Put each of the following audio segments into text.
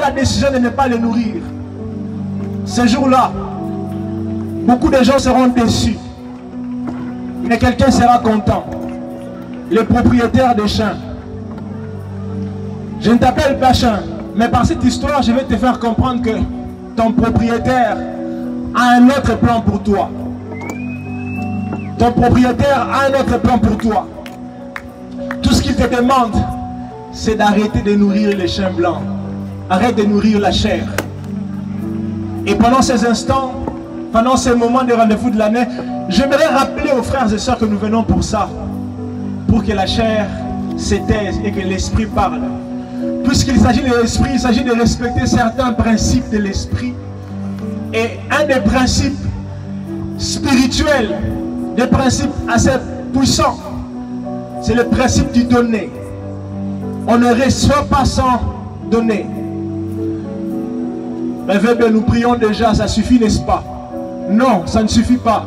la décision de ne pas les nourrir, ce jour-là, beaucoup de gens seront déçus. Mais quelqu'un sera content. Le propriétaire des champs. Je ne t'appelle pas champ, mais par cette histoire, je vais te faire comprendre que ton propriétaire a un autre plan pour toi. Ton propriétaire a un autre plan pour toi. Tout ce qu'il te demande, c'est d'arrêter de nourrir les chiens blancs. Arrête de nourrir la chair. Et pendant ces instants, pendant ces moments de rendez-vous de l'année, j'aimerais rappeler aux frères et sœurs que nous venons pour ça. Pour que la chair se taise et que l'esprit parle. Puisqu'il s'agit de l'esprit, il s'agit de respecter certains principes de l'esprit. Et un des principes spirituels, des principes assez puissants, c'est le principe du donner. On ne reçoit pas sans donner. Mais nous prions déjà, ça suffit, n'est-ce pas? Non, ça ne suffit pas.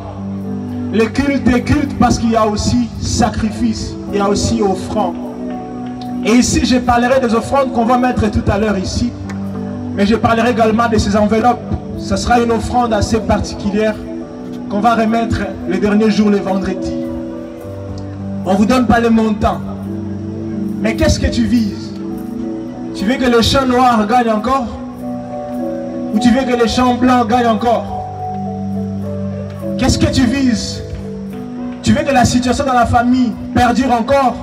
Le culte est culte parce qu'il y a aussi sacrifice, il y a aussi offrande. Et ici, je parlerai des offrandes qu'on va mettre tout à l'heure ici. Mais je parlerai également de ces enveloppes. Ce sera une offrande assez particulière qu'on va remettre le dernier jour, le vendredi. On ne vous donne pas le montant. Mais qu'est-ce que tu vises? Tu veux que les champs noirs gagnent encore? Ou tu veux que les champs blancs gagnent encore? Qu'est-ce que tu vises? Tu veux que la situation dans la famille perdure encore?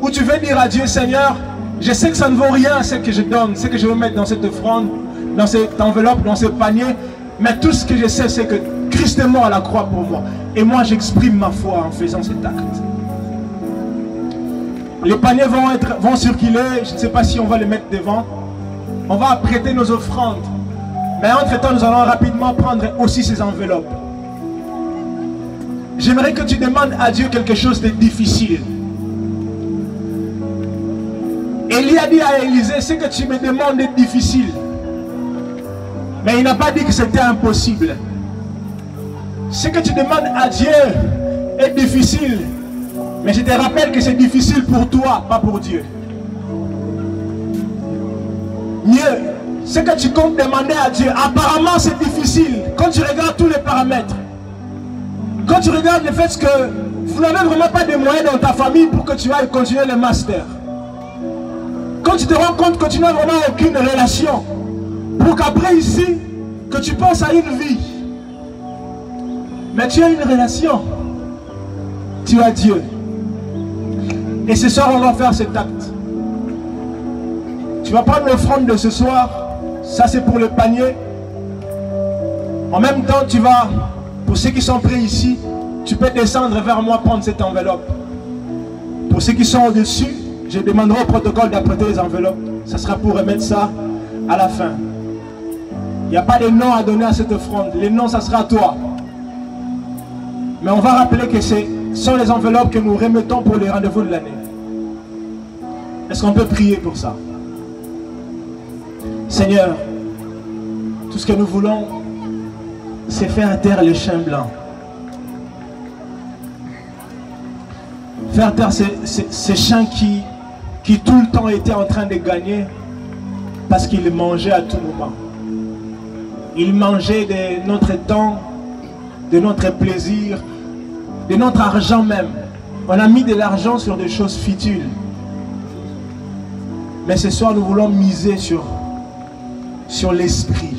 Ou tu veux dire à Dieu, Seigneur, je sais que ça ne vaut rien ce que je donne, ce que je veux mettre dans cette offrande, dans cette enveloppe, dans ce panier, mais tout ce que je sais, c'est que Christ est mort à la croix pour moi. Et moi, j'exprime ma foi en faisant cet acte. Les paniers vont circuler, je ne sais pas si on va les mettre devant. On va apprêter nos offrandes. Mais entre-temps, nous allons rapidement prendre aussi ces enveloppes. J'aimerais que tu demandes à Dieu quelque chose de difficile. Élie a dit à Élisée, ce que tu me demandes est difficile. Mais il n'a pas dit que c'était impossible. Ce que tu demandes à Dieu est difficile. Mais je te rappelle que c'est difficile pour toi, pas pour Dieu. Mieux, ce que tu comptes demander à Dieu, apparemment c'est difficile. Quand tu regardes tous les paramètres. Quand tu regardes le fait que vous n'avez vraiment pas de moyens dans ta famille pour que tu ailles continuer le master. Quand tu te rends compte que tu n'as vraiment aucune relation, pour qu'après ici, que tu penses à une vie. Mais tu as une relation. Tu as Dieu. Et ce soir, on va faire cet acte. Tu vas prendre l'offrande de ce soir. Ça, c'est pour le panier. En même temps, tu vas, pour ceux qui sont prêts ici, tu peux descendre vers moi prendre cette enveloppe. Pour ceux qui sont au-dessus, je demanderai au protocole d'apprêter les enveloppes. Ça sera pour remettre ça à la fin. Il n'y a pas de nom à donner à cette offrande. Les noms, ça sera à toi. Mais on va rappeler que ce sont les enveloppes que nous remettons pour les rendez-vous de l'année. Est-ce qu'on peut prier pour ça? Seigneur, tout ce que nous voulons, c'est faire taire les chiens blancs. Faire taire ces chiens qui tout le temps étaient en train de gagner parce qu'ils mangeaient à tout moment. Ils mangeaient de notre temps, de notre plaisir, de notre argent même. On a mis de l'argent sur des choses futiles. Mais ce soir, nous voulons miser sur l'esprit.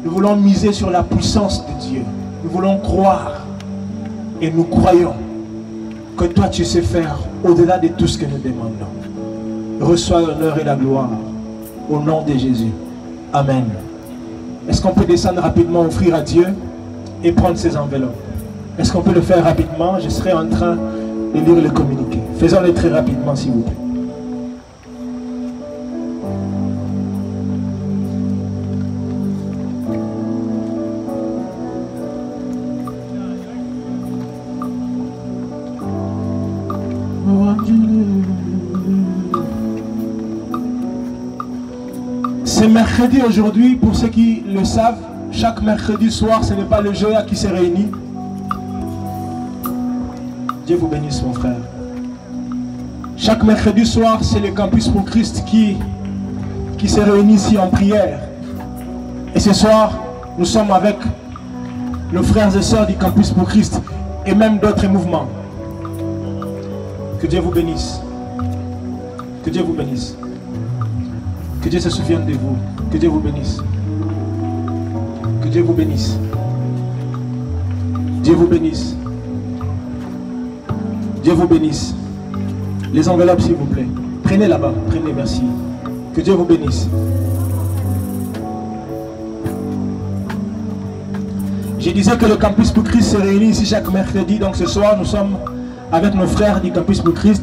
Nous voulons miser sur la puissance de Dieu. Nous voulons croire et nous croyons que toi tu sais faire au-delà de tout ce que nous demandons. Reçois l'honneur et la gloire au nom de Jésus. Amen. Est-ce qu'on peut descendre rapidement, offrir à Dieu et prendre ses enveloppes? Est-ce qu'on peut le faire rapidement? Je serai en train de lire le communiqué. Faisons-le très rapidement s'il vous plaît. C'est mercredi aujourd'hui, pour ceux qui le savent. Chaque mercredi soir, ce n'est pas le Joya qui se réunit. Dieu vous bénisse mon frère. Chaque mercredi soir, c'est le Campus pour Christ qui qui s'est réuni ici en prière. Et ce soir, nous sommes avec nos frères et sœurs du Campus pour Christ et même d'autres mouvements. Que Dieu vous bénisse. Que Dieu vous bénisse. Que Dieu se souvienne de vous. Que Dieu vous bénisse. Que Dieu vous bénisse. Dieu vous bénisse. Dieu vous bénisse. Les enveloppes, s'il vous plaît. Prenez là-bas. Prenez, merci. Que Dieu vous bénisse. Je disais que le Campus pour Christ se réunit ici chaque mercredi. Donc ce soir, nous sommes avec nos frères du Campus pour Christ.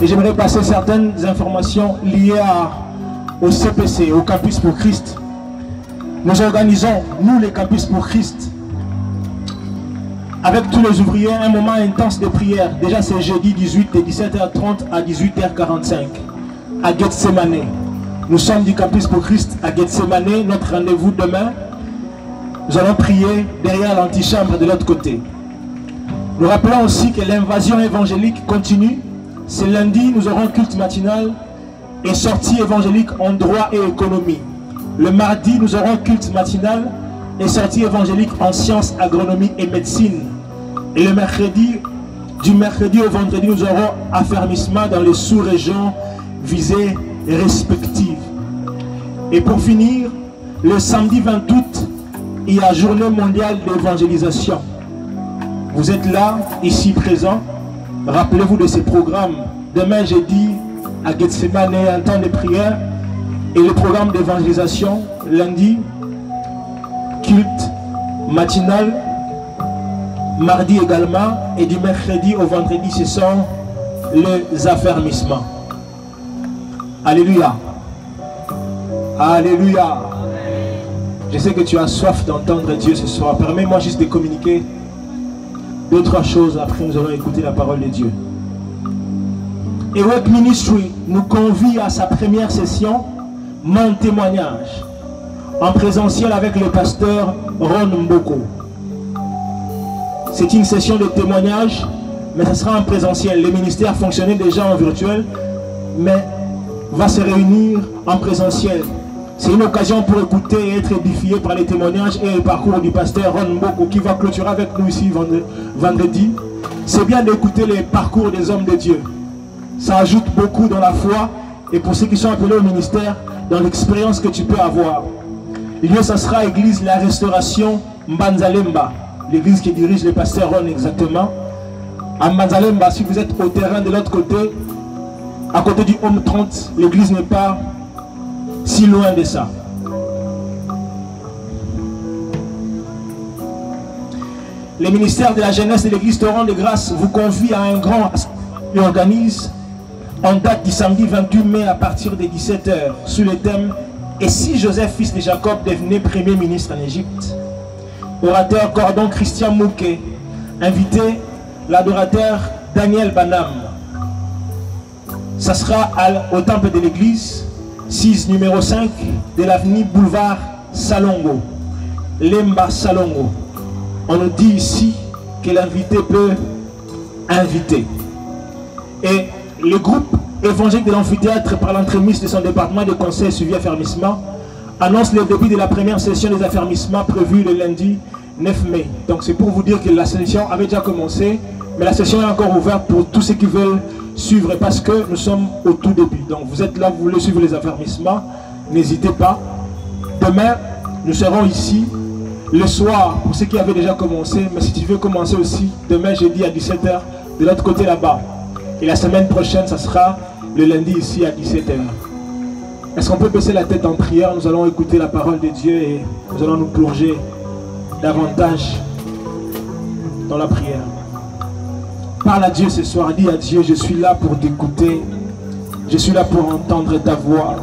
Et j'aimerais passer certaines informations liées au CPC, au Campus pour Christ. Nous organisons, nous les Campus pour Christ, avec tous les ouvriers, un moment intense de prière. Déjà c'est jeudi 18 de 17h30 à 18h45 à Gethsemane. Nous sommes du Campus pour Christ à Gethsemane. Notre rendez-vous demain. Nous allons prier derrière l'antichambre de l'autre côté. Nous rappelons aussi que l'invasion évangélique continue. Ce lundi, nous aurons culte matinal et sortie évangélique en droit et économie. Le mardi, nous aurons culte matinal et sortie évangélique en sciences, agronomie et médecine. Et le mercredi, du mercredi au vendredi, nous aurons affermissement dans les sous-régions visées respectives. Et pour finir, le samedi 20 août, il y a journée mondiale d'évangélisation. Vous êtes là, ici présents. Rappelez-vous de ces programmes. Demain jeudi, à Gethsemane, un temps de prière. Et le programme d'évangélisation, lundi, culte matinal, mardi également. Et du mercredi au vendredi, ce sont les affermissements. Alléluia. Alléluia. Je sais que tu as soif d'entendre Dieu ce soir. Permets-moi juste de communiquer deux, trois choses. Après, nous allons écouter la parole de Dieu. Awake Ministry nous convie à sa première session, Mon témoignage, en présentiel avec le pasteur Ron Mboko. C'est une session de témoignage, mais ce sera en présentiel. Les ministères fonctionnaient déjà en virtuel, mais va se réunir en présentiel. C'est une occasion pour écouter et être édifié par les témoignages et le parcours du pasteur Ron Mboko qui va clôturer avec nous ici vendredi. C'est bien d'écouter les parcours des hommes de Dieu. Ça ajoute beaucoup dans la foi et pour ceux qui sont appelés au ministère, dans l'expérience que tu peux avoir. Lieu, ça sera l'église La Restauration Mbanzalemba, l'église qui dirige le pasteur Ron exactement. À Mbanzalemba, si vous êtes au terrain de l'autre côté, à côté du Home 30, l'église n'est pas si loin de ça. Les ministères de la jeunesse et de l'église Torrent de Grâce vous confient à un grand et organise en date du samedi 28 mai à partir de 17h sous le thème « Et si Joseph, fils de Jacob, devenait premier ministre en Égypte ?» Orateur Cordon Christian Mouquet, invité l'adorateur Daniel Banam. Ça sera au temple de l'église 6 numéro 5 de l'avenue Boulevard Salongo, Lemba Salongo. On nous dit ici que l'invité peut inviter. Et le groupe évangélique de l'amphithéâtre, par l'entremise de son département de conseil suivi affermissement, annonce le début de la première session des affermissements prévue le lundi 9 mai. Donc c'est pour vous dire que la session avait déjà commencé, mais la session est encore ouverte pour tous ceux qui veulent suivre parce que nous sommes au tout début. Donc vous êtes là, vous voulez suivre les affermissements, n'hésitez pas. Demain, nous serons ici le soir pour ceux qui avaient déjà commencé, mais si tu veux commencer aussi, demain jeudi à 17h de l'autre côté là-bas. Et la semaine prochaine, ça sera le lundi ici à 17h. Est-ce qu'on peut baisser la tête en prière? Nous allons écouter la parole de Dieu et nous allons nous plonger davantage dans la prière. Parle à Dieu ce soir, dis à Dieu, je suis là pour t'écouter. Je suis là pour entendre ta voix.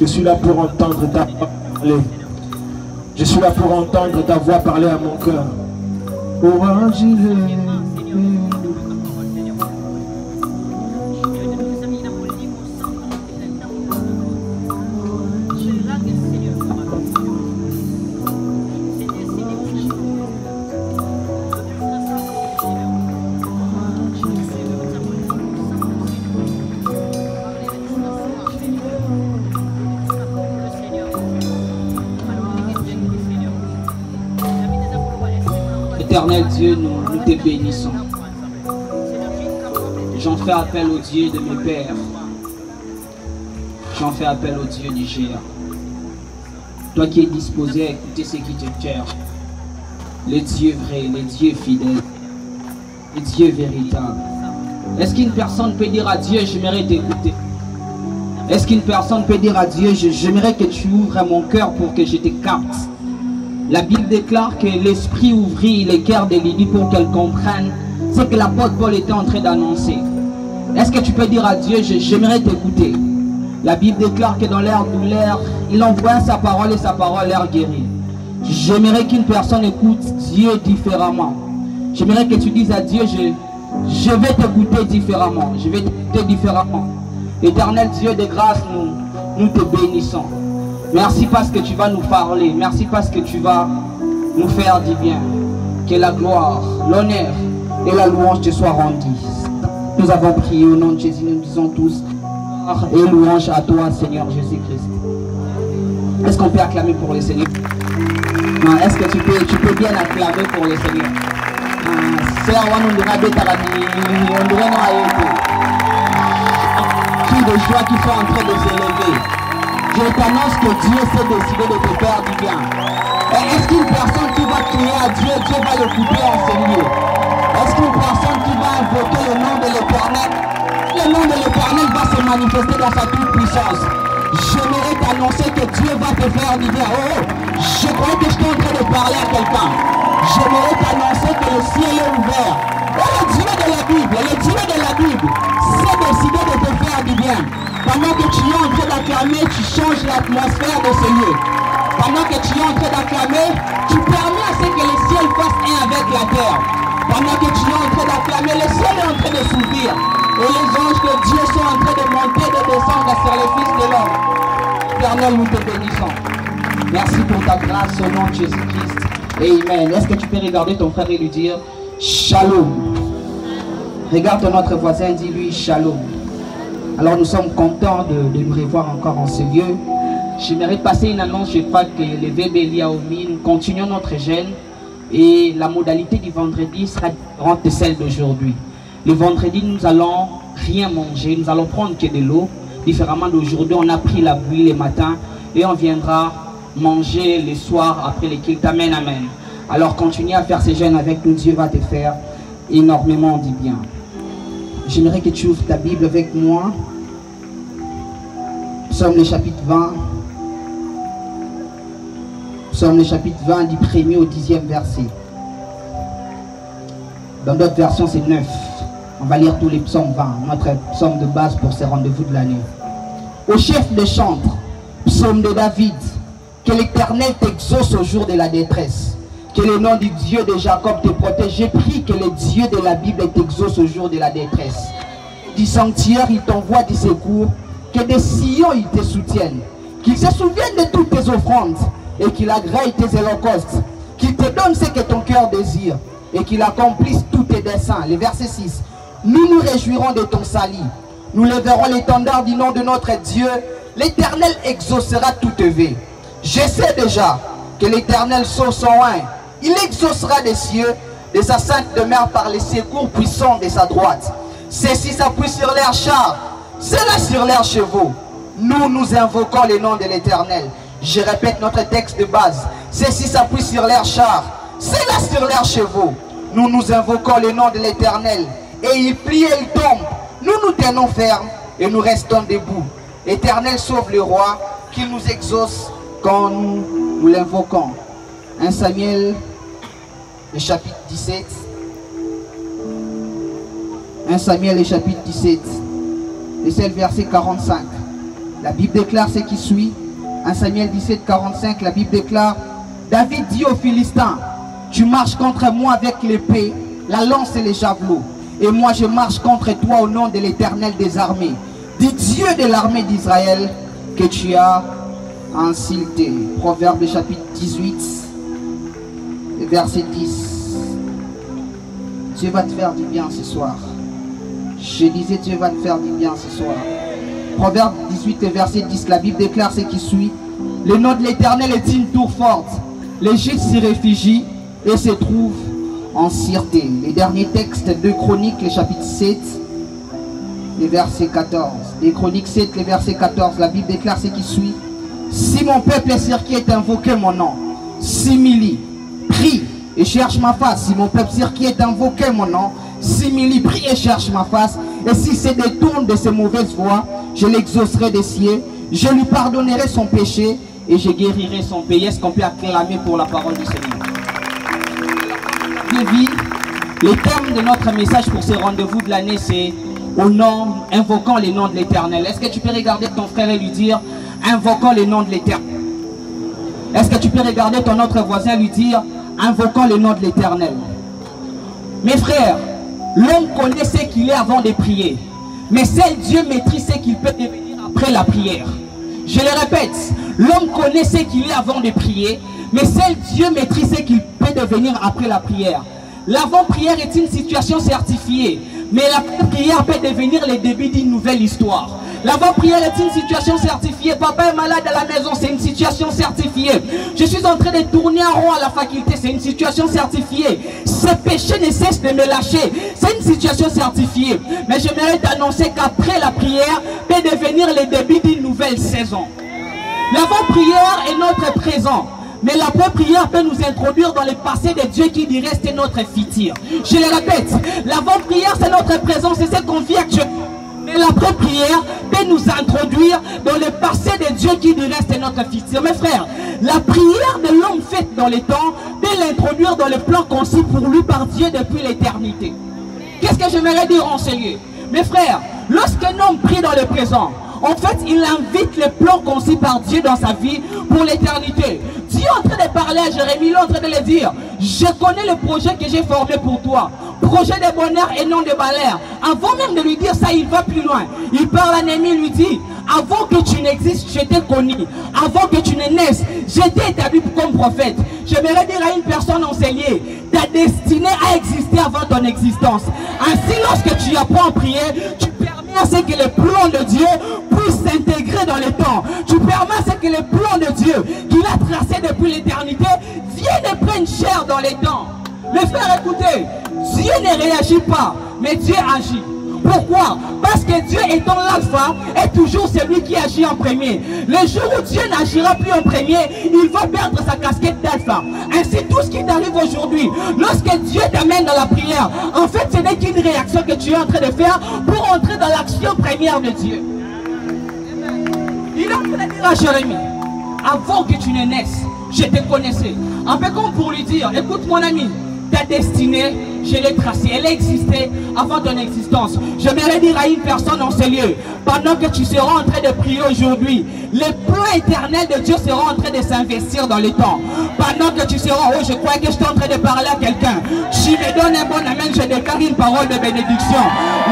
Je suis là pour entendre ta voix parler. Je suis là pour entendre ta voix parler à mon cœur. Éternel Dieu, nous te bénissons. J'en fais appel au Dieu de mes pères. J'en fais appel au Dieu du géant. Toi qui es disposé à écouter ceux qui te cherchent. Le Dieu vrai, le Dieu fidèle, le Dieu véritable. Est-ce qu'une personne peut dire à Dieu, j'aimerais t'écouter? Est-ce qu'une personne peut dire à Dieu, j'aimerais que tu ouvres mon cœur pour que je te capte? La Bible déclare que l'Esprit ouvrit les cœurs de Lydie pour qu'elle comprenne ce que l'apôtre Paul était en train d'annoncer. Est-ce que tu peux dire à Dieu, j'aimerais t'écouter? La Bible déclare que dans leur douleur, il envoie sa parole et sa parole leur guérit. J'aimerais qu'une personne écoute Dieu différemment. J'aimerais que tu dises à Dieu, je vais t'écouter différemment. Je vais t'écouter différemment. Éternel Dieu de grâce, nous te bénissons. Merci parce que tu vas nous parler. Merci parce que tu vas nous faire du bien. Que la gloire, l'honneur et la louange te soient rendus. Nous avons prié au nom de Jésus. Nous disons tous et louange à toi, Seigneur Jésus-Christ. Est-ce qu'on peut acclamer pour le Seigneur? Non, est-ce que tu peux bien acclamer pour le Seigneur? Sœur, on dirait qui de joie qui sont en train de s'élever. Je t'annonce que Dieu s'est décidé de te faire du bien. Est-ce qu'une personne qui va crier à Dieu, Dieu va l'écouter en ce lieu? Est-ce qu'une personne qui va invoquer le nom de l'Éternel, le nom de l'Éternel va se manifester dans sa toute puissance? J'aimerais t'annoncer que Dieu va te faire du bien. Oh, je crois que je suis en train de parler à quelqu'un. J'aimerais t'annoncer que le ciel est ouvert. Oh, le Dieu de la Bible s'est décidé de te faire du bien. Pendant que tu es en train d'acclamer, tu changes l'atmosphère de ce lieu. Pendant que tu es en train d'acclamer, tu permets à ce que le ciel fasse un avec la terre. Pendant que tu es en train d'acclamer, le ciel est en train de s'ouvrir. Et les anges de Dieu sont en train de monter, de descendre sur les fils de l'homme. Éternel, nous te bénissons. Merci pour ta grâce au nom de Jésus-Christ. Amen. Est-ce que tu peux regarder ton frère et lui dire Shalom? Regarde notre voisin, dis-lui Shalom. Alors nous sommes contents de nous revoir encore en ce lieu. J'aimerais passer une annonce. Je crois que les VBLI à Omi, nous continuons notre jeûne. Et la modalité du vendredi sera différente de celle d'aujourd'hui. Le vendredi, nous allons rien manger. Nous allons prendre que de l'eau. Différemment d'aujourd'hui, on a pris la bouillie le matin. Et on viendra manger le soir après les cultes. Amen, amen. Alors continue à faire ces jeûnes avec nous. Dieu va te faire énormément du bien. J'aimerais que tu ouvres ta Bible avec moi. Psaume le chapitre 20. Psaume le chapitre 20 du 1er au 10e verset. Dans d'autres versions, c'est 9. On va lire tous les psaumes 20. Notre psaume de base pour ces rendez-vous de l'année. Au chef de chantre, psaume de David. Que l'Éternel t'exauce au jour de la détresse. Que le nom du Dieu de Jacob te protège. J'ai pris que le Dieu de la Bible t'exauce au jour de la détresse. Du sanctuaire, il t'envoie du secours. Que des sillons, il te soutiennent. Qu'il se souvienne de toutes tes offrandes. Et qu'il agrée tes holocaustes. Qu'il te donne ce que ton cœur désire. Et qu'il accomplisse tous tes desseins. Le verset 6. Nous nous réjouirons de ton salut. Nous lèverons l'étendard du nom de notre Dieu. L'Éternel exaucera toute vœu. Je sais déjà que l'Éternel sauve son oint. Il exaucera des cieux de sa sainte demeure par les secours puissants de sa droite. Ceux-ci s'appuient sur leurs chars, ceux-là sur leurs chevaux. Nous invoquons le nom de l'Éternel. Je répète notre texte de base. Ceux-ci s'appuient sur leurs chars, ceux-là sur leurs chevaux. Nous invoquons le nom de l'Éternel. Et il plie et il tombe. Nous tenons ferme et nous restons debout. L'Éternel sauve le roi, qu'il nous exauce quand nous l'invoquons. 1 Samuel, le chapitre 17. 1 Samuel, le chapitre 17. Et c'est le verset 45. La Bible déclare ce qui suit. 1 Samuel 17, 45, la Bible déclare: David dit aux Philistins, tu marches contre moi avec l'épée, la lance et les javelots. Et moi je marche contre toi au nom de l'Éternel des armées, du Dieu de l'armée d'Israël que tu as insulté. Proverbe chapitre 18, verset 10. Dieu va te faire du bien ce soir. Je disais Dieu va te faire du bien ce soir. Proverbe 18 verset 10, la Bible déclare ce qui suit. Le nom de l'Éternel est une tour forte. Les Juifs s'y réfugient et se trouvent en sûreté. Les derniers textes de Chroniques, le chapitre 7, les versets 14. Les Chroniques 7, les versets 14, la Bible déclare ce qui suit. Si mon peuple est cirqué est invoqué mon nom, simili, prie et cherche ma face. Si mon peuple cirqué est invoqué mon nom, simili, prie et cherche ma face. Et si se détourne de ses mauvaises voies, je l'exaucerai des cieux, je lui pardonnerai son péché et je guérirai son pays. Est-ce qu'on peut acclamer pour la parole du Seigneur? Les termes de notre message pour ce rendez-vous de l'année, c'est au nom, invoquant les noms de l'Éternel. Est-ce que tu peux regarder ton frère et lui dire, invoquant les noms de l'Éternel? Est-ce que tu peux regarder ton autre voisin et lui dire, invoquant les noms de l'Éternel? Mes frères, l'homme connaît ce qu'il est avant de prier, mais seul Dieu maîtrise ce qu'il peut devenir après la prière. Je le répète, l'homme connaît ce qu'il est avant de prier, mais seul Dieu maîtrise ce qu'il peut devenir après la prière. L'avant-prière est une situation certifiée, mais la prière peut devenir le début d'une nouvelle histoire. L'avant-prière est une situation certifiée. Papa est malade à la maison, c'est une situation certifiée. Je suis en train de tourner en rond à la faculté, c'est une situation certifiée. Ce péché ne cesse de me lâcher, c'est une situation certifiée. Mais j'aimerais t'annoncer qu'après la prière peut devenir le début d'une nouvelle saison. L'avant-prière est notre présent. Mais l'après-prière peut nous introduire dans le passé de Dieu qui dit reste notre futur. Je le répète, l'avant-prière c'est notre présent, c'est ce qu'on vit actuellement. Mais l'après-prière peut nous introduire dans le passé de Dieu qui dit reste notre futur. Mes frères, la prière de l'homme faite dans les temps peut l'introduire dans le plan conçu pour lui par Dieu depuis l'éternité. Qu'est-ce que j'aimerais dire en ce lieu? Mes frères, lorsqu'un homme prie dans le présent, en fait, il invite le plan conçu par Dieu dans sa vie pour l'éternité. Dieu est en train de parler à Jérémie, il est en train de lui dire, je connais le projet que j'ai formé pour toi. Projet de bonheur et non de malheur. Avant même de lui dire ça, il va plus loin. Il parle à Néhémie, il lui dit, avant que tu n'existes, je t'ai connu. Avant que tu ne naisses, je t'ai établi comme prophète. J'aimerais dire à une personne enseignée, ta destinée a existé avant ton existence. Ainsi, lorsque tu apprends à prier, tu permets à ce que le plan de Dieu puisse s'intégrer dans le temps. Tu permets à ce que le plan de Dieu qu'il a tracé depuis l'éternité vienne et prenne chair dans les temps. Mes frères, écoutez, Dieu ne réagit pas, mais Dieu agit. Pourquoi? Parce que Dieu étant l'alpha est toujours celui qui agit en premier. Le jour où Dieu n'agira plus en premier, il va perdre sa casquette d'alpha. Ainsi, tout ce qui t'arrive aujourd'hui, lorsque Dieu t'amène dans la prière, en fait, ce n'est qu'une réaction que tu es en train de faire pour entrer dans l'action première de Dieu. Il est en train de dire à Jérémie, avant que tu ne naisses, je te connaissais. Un peu comme pour lui dire, écoute mon ami, ta destinée, je l'ai tracée, elle existait avant ton existence. J'aimerais dire à une personne en ce lieu, pendant que tu seras en train de prier aujourd'hui, le plan éternel de Dieu sera en train de s'investir dans le temps. Pendant que tu seras, oh je crois que je suis en train de parler à quelqu'un, tu me donnes un bon amen, je déclare une parole de bénédiction.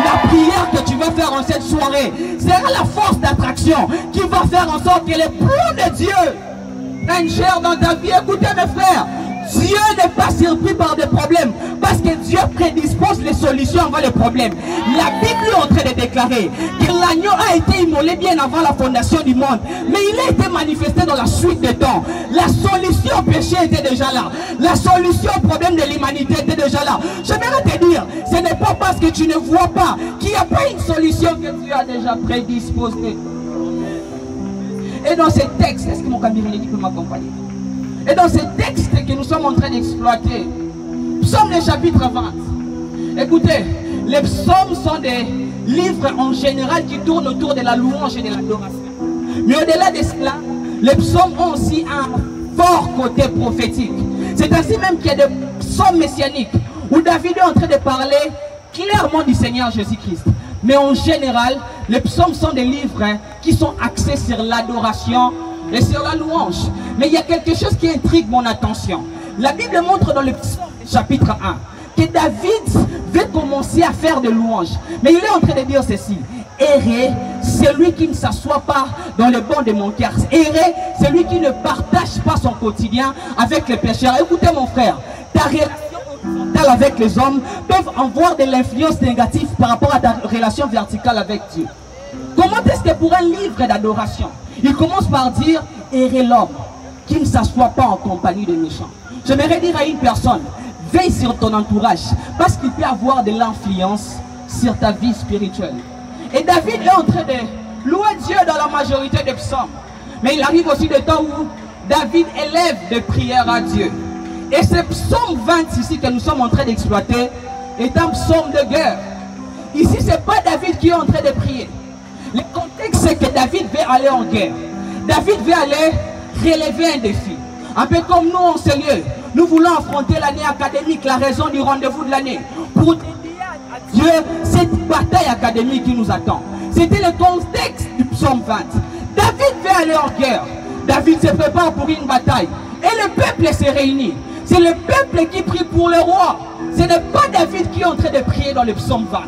La prière que tu vas faire en cette soirée sera la force d'attraction qui va faire en sorte que le plan de Dieu prenne chair dans ta vie. Écoutez mes frères, Dieu n'est pas surpris par des problèmes parce que Dieu prédispose les solutions avant les problèmes. La Bible est en train de déclarer que l'agneau a été immolé bien avant la fondation du monde, mais il a été manifesté dans la suite des temps. La solution au péché était déjà là. La solution au problème de l'humanité était déjà là. J'aimerais te dire, ce n'est pas parce que tu ne vois pas qu'il n'y a pas une solution que Dieu a déjà prédisposée. Et dans ces textes, est-ce que mon caméraman peut m'accompagner? Et dans ces textes que nous sommes en train d'exploiter, psaume le chapitre 20. Écoutez, les psaumes sont des livres en général qui tournent autour de la louange et de l'adoration. Mais au-delà de cela, les psaumes ont aussi un fort côté prophétique. C'est ainsi même qu'il y a des psaumes messianiques où David est en train de parler clairement du Seigneur Jésus-Christ. Mais en général, les psaumes sont des livres qui sont axés sur l'adoration et sur la louange. Mais il y a quelque chose qui intrigue mon attention. La Bible montre dans le psaume chapitre 1 que David veut commencer à faire de louanges. Mais il est en train de dire ceci: erré, celui qui ne s'assoit pas dans le banc de mon cœur. Erré, celui qui ne partage pas son quotidien avec les pécheurs. Écoutez mon frère, ta relation avec les hommes peuvent avoir de l'influence négative par rapport à ta relation verticale avec Dieu. Comment est-ce que pour un livre d'adoration, il commence par dire erré l'homme qui ne s'assoit pas en compagnie de méchants? J'aimerais dire à une personne, veille sur ton entourage, parce qu'il peut avoir de l'influence sur ta vie spirituelle. Et David est en train de louer Dieu dans la majorité des psaumes. Mais il arrive aussi des temps où David élève des prières à Dieu. Et ce psaume 20 ici que nous sommes en train d'exploiter est un psaume de guerre. Ici, ce n'est pas David qui est en train de prier. Le contexte, c'est que David veut aller en guerre. David veut aller relever un défi. Un peu comme nous en sérieux. Nous voulons affronter l'année académique, la raison du rendez-vous de l'année. Pour dédier à Dieu cette bataille académique qui nous attend. C'était le contexte du psaume 20. David veut aller en guerre. David se prépare pour une bataille. Et le peuple se réunit. C'est le peuple qui prie pour le roi. Ce n'est pas David qui est en train de prier dans le psaume 20.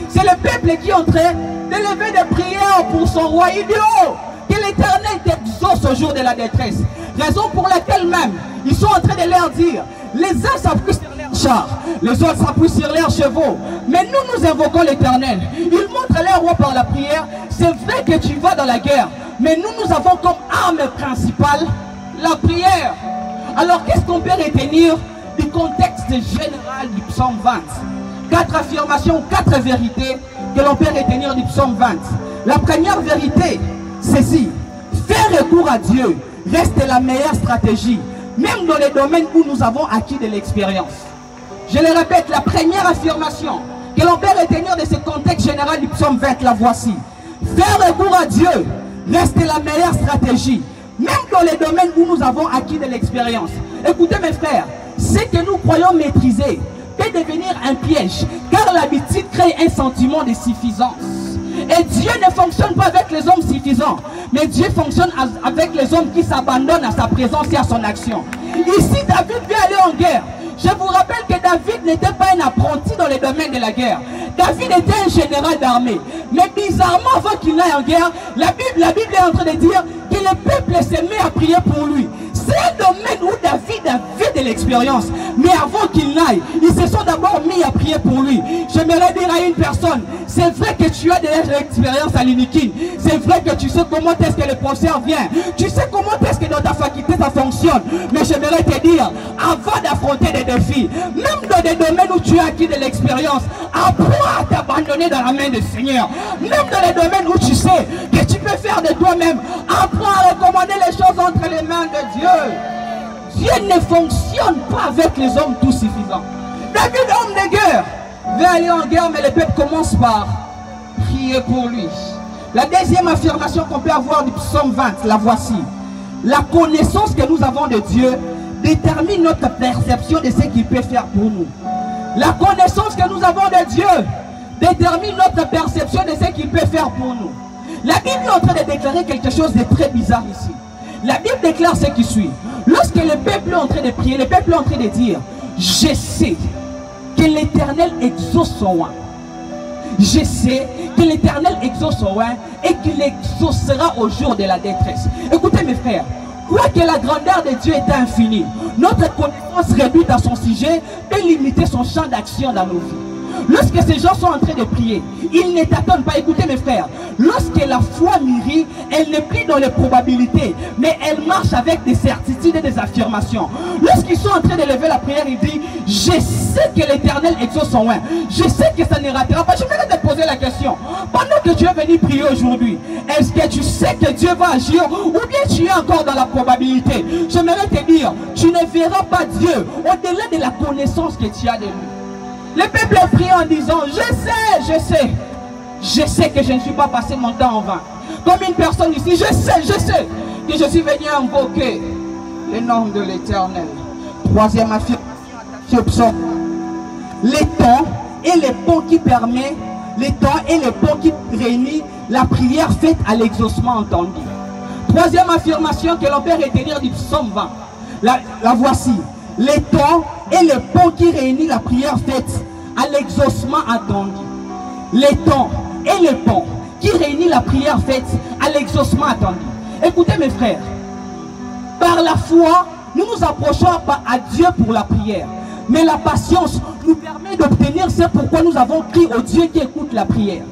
C'est le peuple qui est en train d'élever des prières pour son roi. Il dit, oh, que l'Éternel t'exauce au jour de la détresse. Raison pour laquelle même, ils sont en train de leur dire, les uns s'appuient sur leurs chars, les autres s'appuient sur leurs chevaux. Mais nous, nous invoquons l'Éternel. Il montre leur roi par la prière. C'est vrai que tu vas dans la guerre, mais nous, nous avons comme arme principale la prière. Alors, qu'est-ce qu'on peut retenir du contexte général du psaume 20? 4 affirmations, 4 vérités que l'on peut retenir du psaume 20. La première vérité, c'est si faire recours à Dieu reste la meilleure stratégie, même dans les domaines où nous avons acquis de l'expérience. Je le répète, la première affirmation que l'on peut retenir de ce contexte général du psaume 20, la voici. Faire recours à Dieu reste la meilleure stratégie, même dans les domaines où nous avons acquis de l'expérience. Écoutez mes frères, ce que nous croyons maîtriser peut devenir un piège, car l'habitude crée un sentiment de suffisance. Et Dieu ne fonctionne pas avec les hommes suffisants, mais Dieu fonctionne avec les hommes qui s'abandonnent à sa présence et à son action. Ici, David veut aller en guerre. Je vous rappelle que David n'était pas un apprenti dans les domaines de la guerre. David était un général d'armée. Mais bizarrement, avant qu'il n'aille en guerre, la Bible est en train de dire que le peuple s'est mis à prier pour lui. C'est un domaine où David avait de l'expérience. Mais avant qu'il n'aille, ils se sont d'abord mis à prier pour lui. J'aimerais dire à une personne, c'est vrai que tu as de l'expérience à l'Inikin. C'est vrai que tu sais comment est-ce que le concert vient. Tu sais comment est-ce que dans ta faculté ça fonctionne. Mais j'aimerais te dire, avant d'affronter des défis, même dans des domaines où tu as acquis de l'expérience, apprends à t'abandonner dans la main du Seigneur. Même dans les domaines où tu sais que tu peux faire de toi-même, apprends à recommander les choses entre les mains de Dieu. Dieu ne fonctionne pas avec les hommes tout suffisants. David, homme de guerre, veut aller en guerre, mais le peuple commence par prier pour lui. La deuxième affirmation qu'on peut avoir du psaume 20, la voici. La connaissance que nous avons de Dieu détermine notre perception de ce qu'il peut faire pour nous. La connaissance que nous avons de Dieu détermine notre perception de ce qu'il peut faire pour nous. La Bible est en train de déclarer quelque chose de très bizarre ici. La Bible déclare ce qui suit. Lorsque le peuple est en train de prier, le peuple est en train de dire, je sais que l'Éternel exauce son roi. Je sais que l'Éternel exauce son roi et qu'il exaucera au jour de la détresse. Écoutez mes frères, quoique la grandeur de Dieu est infinie, notre connaissance réduite à son sujet peut limiter son champ d'action dans nos vies. Lorsque ces gens sont en train de prier, ils ne t'attendent pas. Écoutez mes frères, lorsque la foi mûrit, elle n'est plus dans les probabilités, mais elle marche avec des certitudes et des affirmations. Lorsqu'ils sont en train de lever la prière, il dit, je sais que l'Éternel exauce son roi. Je sais que ça ne ratera pas. Je voudrais te poser la question. Pendant que tu es venu prier aujourd'hui, est-ce que tu sais que Dieu va agir ou bien tu es encore dans la probabilité? J'aimerais te dire, tu ne verras pas Dieu au-delà de la connaissance que tu as de lui. Le peuple a prié en disant, je sais que je ne suis pas passé mon temps en vain. Comme une personne ici, je sais que je suis venu invoquer le nom de l'Éternel. Troisième affirmation, les temps et les ponts qui permettent, les temps et les ponts qui réunissent la prière faite à l'exaucement entendu. Troisième affirmation que l'on peut retenir du psaume 20. La voici. Les temps et les ponts qui réunissent la prière faite à l'exaucement attendu. Les temps et les ponts qui réunissent la prière faite à l'exaucement attendu. Écoutez mes frères, par la foi, nous nous approchons à Dieu pour la prière. Mais la patience nous permet d'obtenir ce pourquoi nous avons crié au Dieu qui écoute la prière.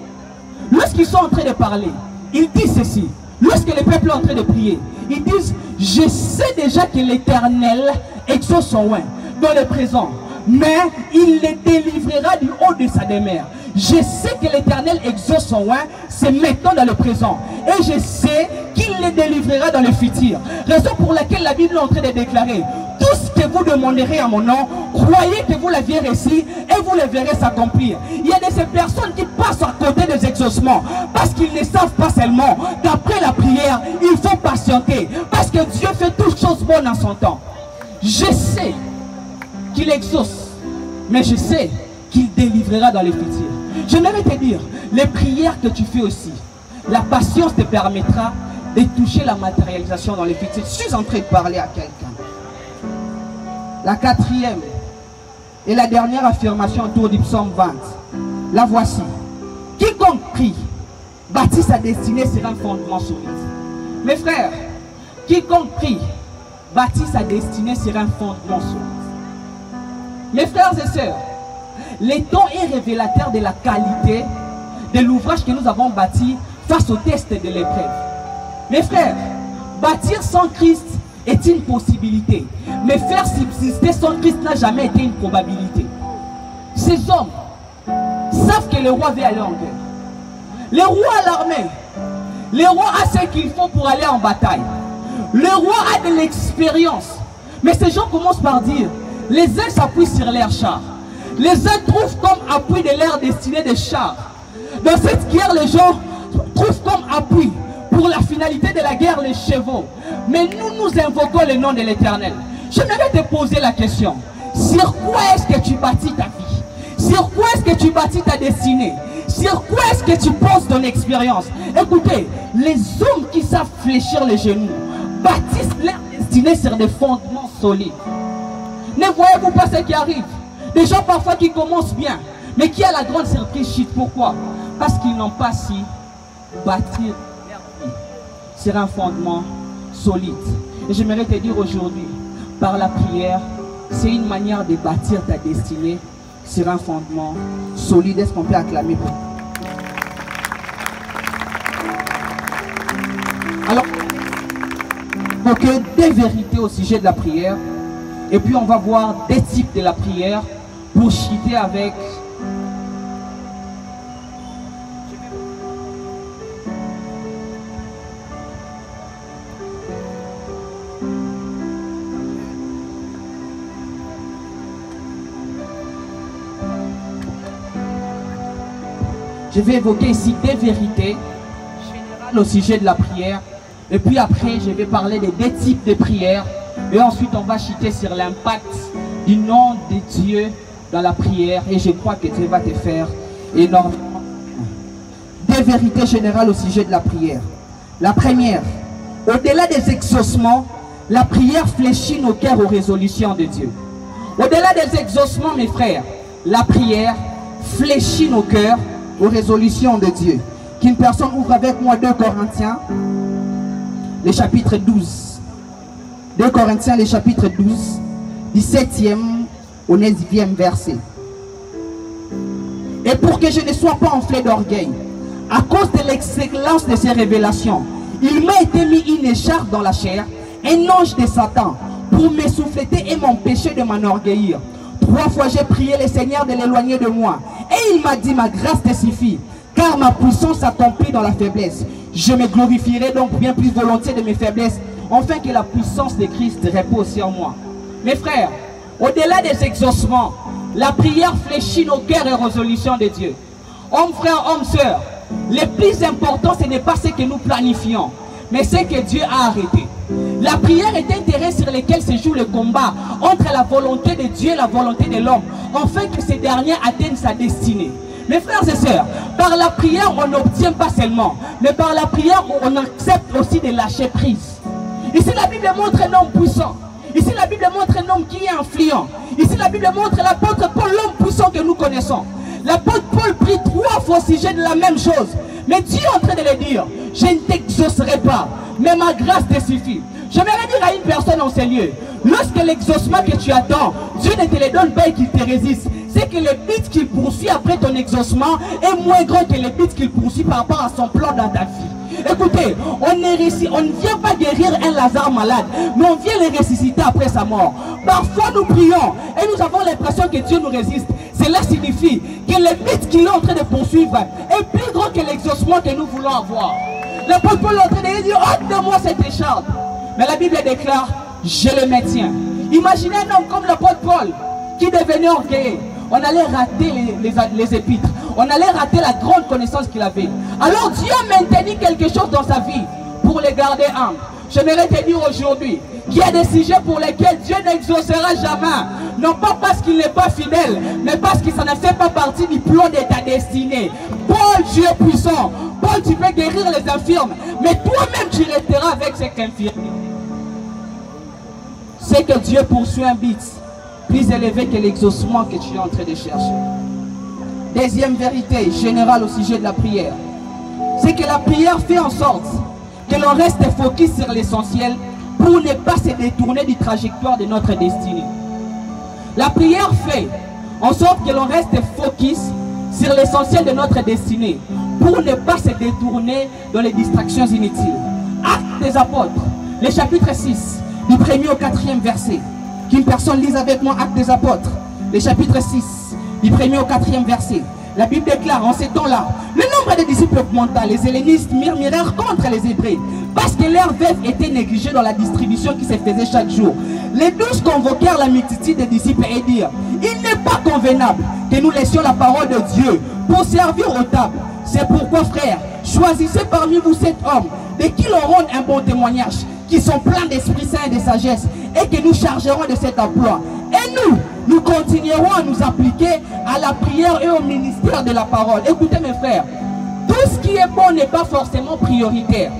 Lorsqu'ils sont en train de parler, ils disent ceci. Lorsque le peuple est en train de prier, ils disent, je sais déjà que l'Éternel exauce son roi dans le présent. mais il les délivrera du haut de sa demeure. Je sais que l'Éternel exauce son oint, c'est maintenant dans le présent. Et je sais qu'il les délivrera dans le futur. Raison pour laquelle la Bible est en train de déclarer: tout ce que vous demanderez à mon nom, croyez que vous l'aviez reçu et vous le verrez s'accomplir. Il y a de ces personnes qui passent à côté des exaucements parce qu'ils ne savent pas seulement qu'après la prière, il faut patienter. Parce que Dieu fait toutes choses bonnes en son temps. Je sais qu'il exauce, mais je sais qu'il délivrera dans le futur. J'aimerais te dire, les prières que tu fais aussi, la patience te permettra de toucher la matérialisation dans le futur. Je suis en train de parler à quelqu'un. La quatrième et la dernière affirmation autour du psaume 20. La voici. Quiconque prie, bâtit sa destinée sur un fondement solide. Mes frères, quiconque prie, bâtit sa destinée sur un fondement solide. Mes frères et sœurs, le temps est révélateur de la qualité de l'ouvrage que nous avons bâti face au test de l'épreuve. Mes frères, bâtir sans Christ est une possibilité, mais faire subsister sans Christ n'a jamais été une probabilité. Ces hommes savent que le roi veut aller en guerre. Le roi a l'armée. Le roi a ce qu'il faut pour aller en bataille. Le roi a de l'expérience. Mais ces gens commencent par dire: les uns s'appuient sur leurs chars. Les uns trouvent comme appui de leur destinée des chars. Dans cette guerre, les gens trouvent comme appui pour la finalité de la guerre les chevaux. Mais nous invoquons le nom de l'Éternel. J'aimerais te poser la question: sur quoi est-ce que tu bâtis ta vie? Sur quoi est-ce que tu bâtis ta destinée? Sur quoi est-ce que tu poses ton expérience? Écoutez, les hommes qui savent fléchir les genoux bâtissent leur destinée sur des fondements solides. Ne voyez-vous pas ce qui arrive? Des gens parfois qui commencent bien, mais qui a la grande surprise chute. Pourquoi? Parce qu'ils n'ont pas su bâtir leur vie sur un fondement solide. Et j'aimerais te dire aujourd'hui, par la prière, c'est une manière de bâtir ta destinée sur un fondement solide. Est-ce qu'on peut acclamer pour? Alors, donc des vérités au sujet de la prière, et puis on va voir des types de la prière pour chuter avec je vais évoquer ici des vérités générales au sujet de la prière. Et puis après, je vais parler des deux types de prières. Et ensuite, on va chuter sur l'impact du nom de Dieu dans la prière. Et je crois que Dieu va te faire énormément. Des vérités générales au sujet de la prière. La première, au-delà des exaucements, la prière fléchit nos cœurs aux résolutions de Dieu. Au-delà des exaucements, mes frères, la prière fléchit nos cœurs aux résolutions de Dieu. Qu'une personne ouvre avec moi 2 Corinthiens, le chapitre 12. 2 Corinthiens, le chapitre 12, 17e au 9e verset. Et pour que je ne sois pas enflé d'orgueil, à cause de l'excellence de ces révélations, il m'a été mis une écharpe dans la chair, un ange de Satan, pour m'essouffleter et m'empêcher de m'enorgueillir. 3 fois j'ai prié le Seigneur de l'éloigner de moi. Et il m'a dit: ma grâce te suffit, car ma puissance s'accomplit dans la faiblesse. Je me glorifierai donc bien plus volontiers de mes faiblesses, afin que la puissance de Christ repose sur moi. Mes frères, au-delà des exaucements, la prière fléchit nos cœurs et résolutions de Dieu. Hommes, frères, hommes, sœurs, le plus important, ce n'est pas ce que nous planifions, mais ce que Dieu a arrêté. La prière est un terrain sur lequel se joue le combat entre la volonté de Dieu et la volonté de l'homme, afin que ce dernier atteigne sa destinée. Mes frères et sœurs, par la prière, on n'obtient pas seulement, mais par la prière, on accepte aussi de lâcher prise. Ici, la Bible montre un homme puissant. Ici, la Bible montre un homme qui est influent. Ici, la Bible montre l'apôtre Paul, l'homme puissant que nous connaissons. L'apôtre Paul prie 3 fois au sujet de la même chose. Mais Dieu est en train de le dire: je ne t'exaucerai pas, mais ma grâce te suffit. J'aimerais dire à une personne en ces lieux, lorsque l'exaucement que tu attends, Dieu ne te le donne pas et qu'il te résiste. c'est que le but qu'il poursuit après ton exaucement est moins grand que le but qu'il poursuit par rapport à son plan dans ta vie. Écoutez, on ne vient pas guérir un Lazare malade, mais on vient le ressusciter après sa mort. Parfois nous prions et nous avons l'impression que Dieu nous résiste. Cela signifie que le but qu'il est en train de poursuivre est plus grand que l'exaucement que nous voulons avoir. L'apôtre Paul est en train de dire, ôte de moi cette écharpe. Mais la Bible déclare, je le maintiens. Imaginez un homme comme l'apôtre Paul qui devenait orgueilleux. On allait rater les épîtres. On allait rater la grande connaissance qu'il avait. Alors Dieu a maintenu quelque chose dans sa vie pour les garder humbles. J'aimerais te dire aujourd'hui qu'il y a des sujets pour lesquels Dieu n'exaucera jamais. Non pas parce qu'il n'est pas fidèle, mais parce que ça ne fait pas partie du plan de ta destinée. Paul, Dieu est puissant. Paul, tu peux guérir les infirmes, mais toi-même tu resteras avec cette infirmité. C'est que Dieu poursuit un but plus élevé que l'exaucement que tu es en train de chercher. Deuxième vérité générale au sujet de la prière, c'est que la prière fait en sorte que l'on reste focus sur l'essentiel pour ne pas se détourner du trajectoire de notre destinée. La prière fait en sorte que l'on reste focus sur l'essentiel de notre destinée pour ne pas se détourner dans les distractions inutiles. Actes des apôtres, le chapitre 6, du 1er au 4e verset. Qu'une personne lise avec moi Actes des apôtres, le chapitre 6, du 1er au 4e verset. La Bible déclare en ces temps-là, le nombre des disciples augmenta, les hellénistes murmurèrent contre les Hébreux, parce que leurs veuves étaient négligées dans la distribution qui se faisait chaque jour. Les 12 convoquèrent la multitude des disciples et dirent, il n'est pas convenable que nous laissions la parole de Dieu pour servir aux tables. C'est pourquoi, frères, choisissez parmi vous 7 hommes de qui l'on rende un bon témoignage, qui sont pleins d'Esprit Saint et de sagesse, et que nous chargerons de cet emploi. Et nous continuerons à nous appliquer à la prière et au ministère de la parole. Écoutez mes frères, tout ce qui est bon n'est pas forcément prioritaire.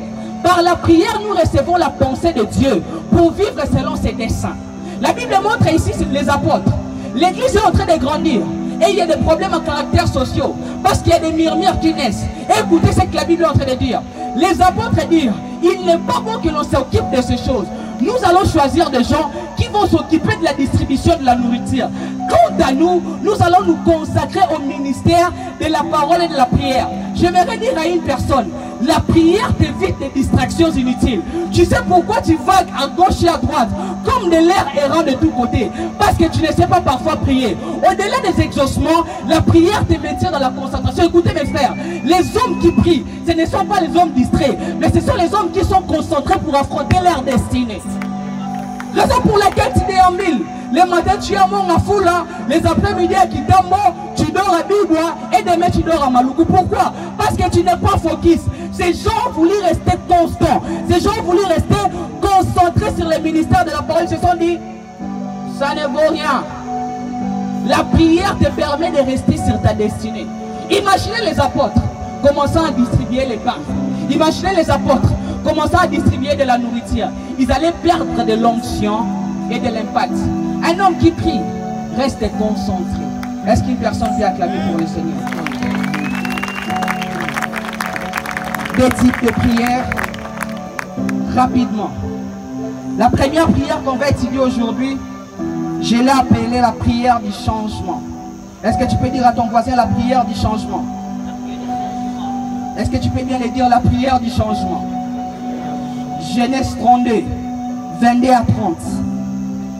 Par la prière, nous recevons la pensée de Dieu pour vivre selon ses desseins. La Bible montre ici les apôtres. L'église est en train de grandir. Et il y a des problèmes à caractère sociaux. Parce qu'il y a des murmures qui naissent. Et écoutez ce que la Bible est en train de dire. Les apôtres disent, il n'est pas bon que l'on s'occupe de ces choses. Nous allons choisir des gens qui vont s'occuper de la distribution de la nourriture. Quant à nous, nous allons nous consacrer au ministère de la parole et de la prière. J'aimerais dire à une personne, la prière t'évite des distractions inutiles. Tu sais pourquoi tu vagues à gauche et à droite, comme de l'air errant de tous côtés? Parce que tu ne sais pas parfois prier. Au-delà des exaucements, la prière te maintient dans la concentration. Écoutez mes frères, les hommes qui prient, ce ne sont pas les hommes distraits, mais ce sont les hommes qui sont concentrés pour affronter leur destinée. Raison pour laquelle tu es en mille. Les matins tu es à Mongafoula, les après-midi à Kitambo, tu dors à Bibwa et demain tu dors à Maluku. Pourquoi? Parce que tu n'es pas focus. Ces gens voulaient rester constants. Ces gens voulaient rester concentrés sur le ministère de la parole. Ils se sont dit, ça ne vaut rien. La prière te permet de rester sur ta destinée. Imaginez les apôtres commençant à distribuer les pains. Imaginez les apôtres commençant à distribuer de la nourriture. Ils allaient perdre de l'onction et de l'impact. Un homme qui prie reste concentré. Est-ce qu'une personne peut acclamer pour le Seigneur? Deux types de prières, rapidement. La première prière qu'on va étudier aujourd'hui, je l'ai appelée la prière du changement. Est-ce que tu peux dire à ton voisin la prière du changement? Est-ce que tu peux bien le dire, la prière du changement? Genèse 32, 22 à 30.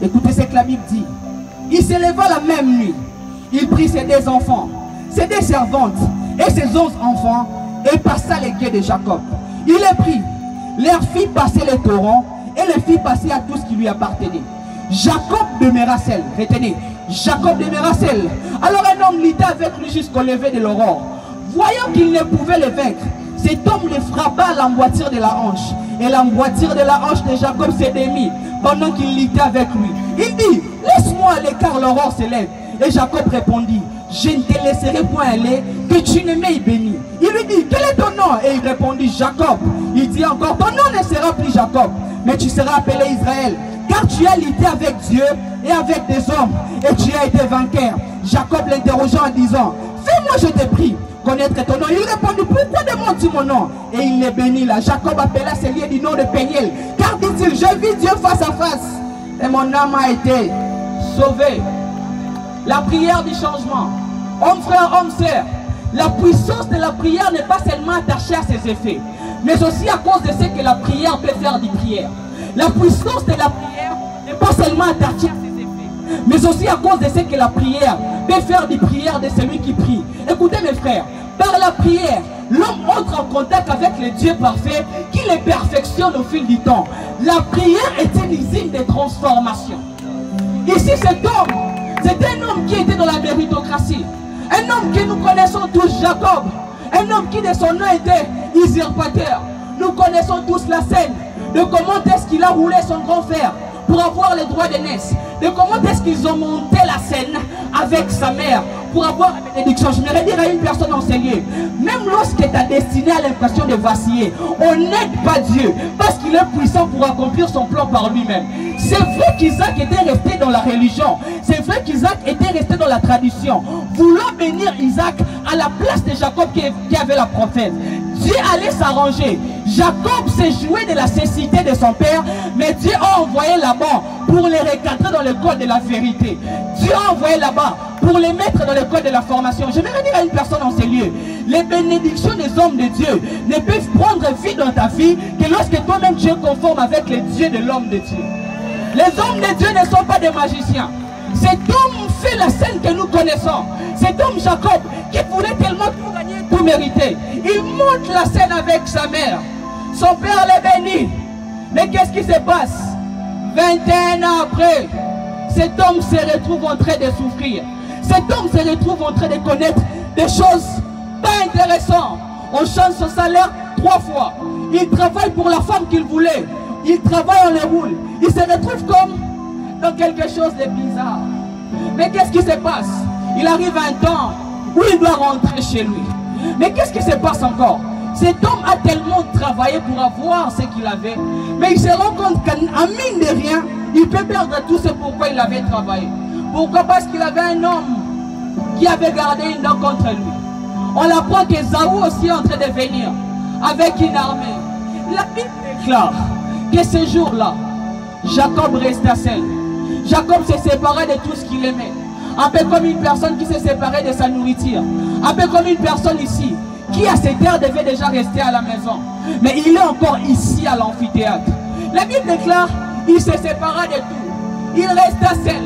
Écoutez ce que la Bible dit. Il se leva la même nuit. Il prit ses 2 enfants, ses 2 servantes et ses 11 enfants et passa les guets de Jacob. Il les prit, leur fit passer les torrents et les fit passer à tout ce qui lui appartenait. Jacob demeura seul. Retenez, Jacob demeura seul. Alors un homme lutta avec lui jusqu'au lever de l'aurore. Voyant qu'il ne pouvait le vaincre, cet homme le frappa à l'emboîture de la hanche. Et l'emboîture de la hanche de Jacob s'est démise pendant qu'il luttait avec lui. Il dit, laisse-moi aller car l'aurore se lève. Et Jacob répondit, je ne te laisserai point aller, que tu ne m'aies béni. Il lui dit, quel est ton nom? Et il répondit, Jacob. Il dit encore, ton nom ne sera plus Jacob, mais tu seras appelé Israël. Car tu as lutté avec Dieu et avec des hommes, et tu as été vainqueur. Jacob l'interrogeant en disant, fais-moi je te prie connaître ton nom. Il répondit, pourquoi demandes-tu mon nom? Et il les bénit là. Jacob appela ce lieu du nom de Péniel. Car dit-il, j'ai vu Dieu face à face, et mon âme a été sauvée. La prière du changement. Homme frère, homme sœur, la puissance de la prière n'est pas seulement attachée à ses effets, mais aussi à cause de ce que la prière peut faire des prières. La puissance de la prière n'est pas seulement attachée à ses effets, mais aussi à cause de ce que la prière peut faire des prières de celui qui prie. Écoutez mes frères, par la prière, l'homme entre en contact avec le Dieu parfait qui les perfectionne au fil du temps. La prière est une usine de transformation. Ici cet homme, c'est un homme qui était dans la méritocratie. Un homme que nous connaissons tous, Jacob. Un homme qui de son nom était usurpateur. Nous connaissons tous la scène de comment est-ce qu'il a roulé son grand frère pour avoir le droit d'aînesse, de comment est-ce qu'ils ont monté la scène avec sa mère pour avoir la bénédiction. Je voudrais dire à une personne enseignée, même lorsque ta destinée a l'impression de vaciller, on n'aide pas Dieu parce qu'il est puissant pour accomplir son plan par lui-même. C'est vrai qu'Isaac était resté dans la religion, c'est vrai qu'Isaac était resté dans la tradition, voulant bénir Isaac à la place de Jacob qui avait la prophète. Dieu allait s'arranger. Jacob s'est joué de la cécité de son père, mais Dieu a envoyé là-bas pour les recadrer dans le code de la vérité. Dieu a envoyé là-bas pour les mettre dans le code de la formation. Je vais dire à une personne en ces lieux, les bénédictions des hommes de Dieu ne peuvent prendre vie dans ta vie que lorsque toi-même tu es conforme avec les dieux de l'homme de Dieu. Les hommes de Dieu ne sont pas des magiciens. Cet homme fait la scène que nous connaissons. Cet homme Jacob qui voulait tellement tout gagner, tout mériter. Il monte la scène avec sa mère. Son père les bénit. Mais qu'est-ce qui se passe? 21 ans après, cet homme se retrouve en train de souffrir. Cet homme se retrouve en train de connaître des choses pas intéressantes. On change son salaire 3 fois. Il travaille pour la femme qu'il voulait. Il travaille, on le roule. Il se retrouve comme dans quelque chose de bizarre. Mais qu'est-ce qui se passe? Il arrive à un temps où il doit rentrer chez lui. Mais qu'est-ce qui se passe encore? Cet homme a tellement travaillé pour avoir ce qu'il avait, mais il se rend compte qu'à mine de rien, il peut perdre tout ce pourquoi il avait travaillé. Pourquoi? Parce qu'il avait un homme qui avait gardé une dent contre lui. On apprend qu'Ésaü aussi est en train de venir avec une armée. La Bible déclare que ce jour-là, Jacob resta seul. Jacob s'est séparé de tout ce qu'il aimait. Un peu comme une personne qui s'est séparée de sa nourriture. Un peu comme une personne ici qui à cette heure devait déjà rester à la maison. Mais il est encore ici à l'amphithéâtre. La Bible déclare, il se sépara de tout. Il resta seul.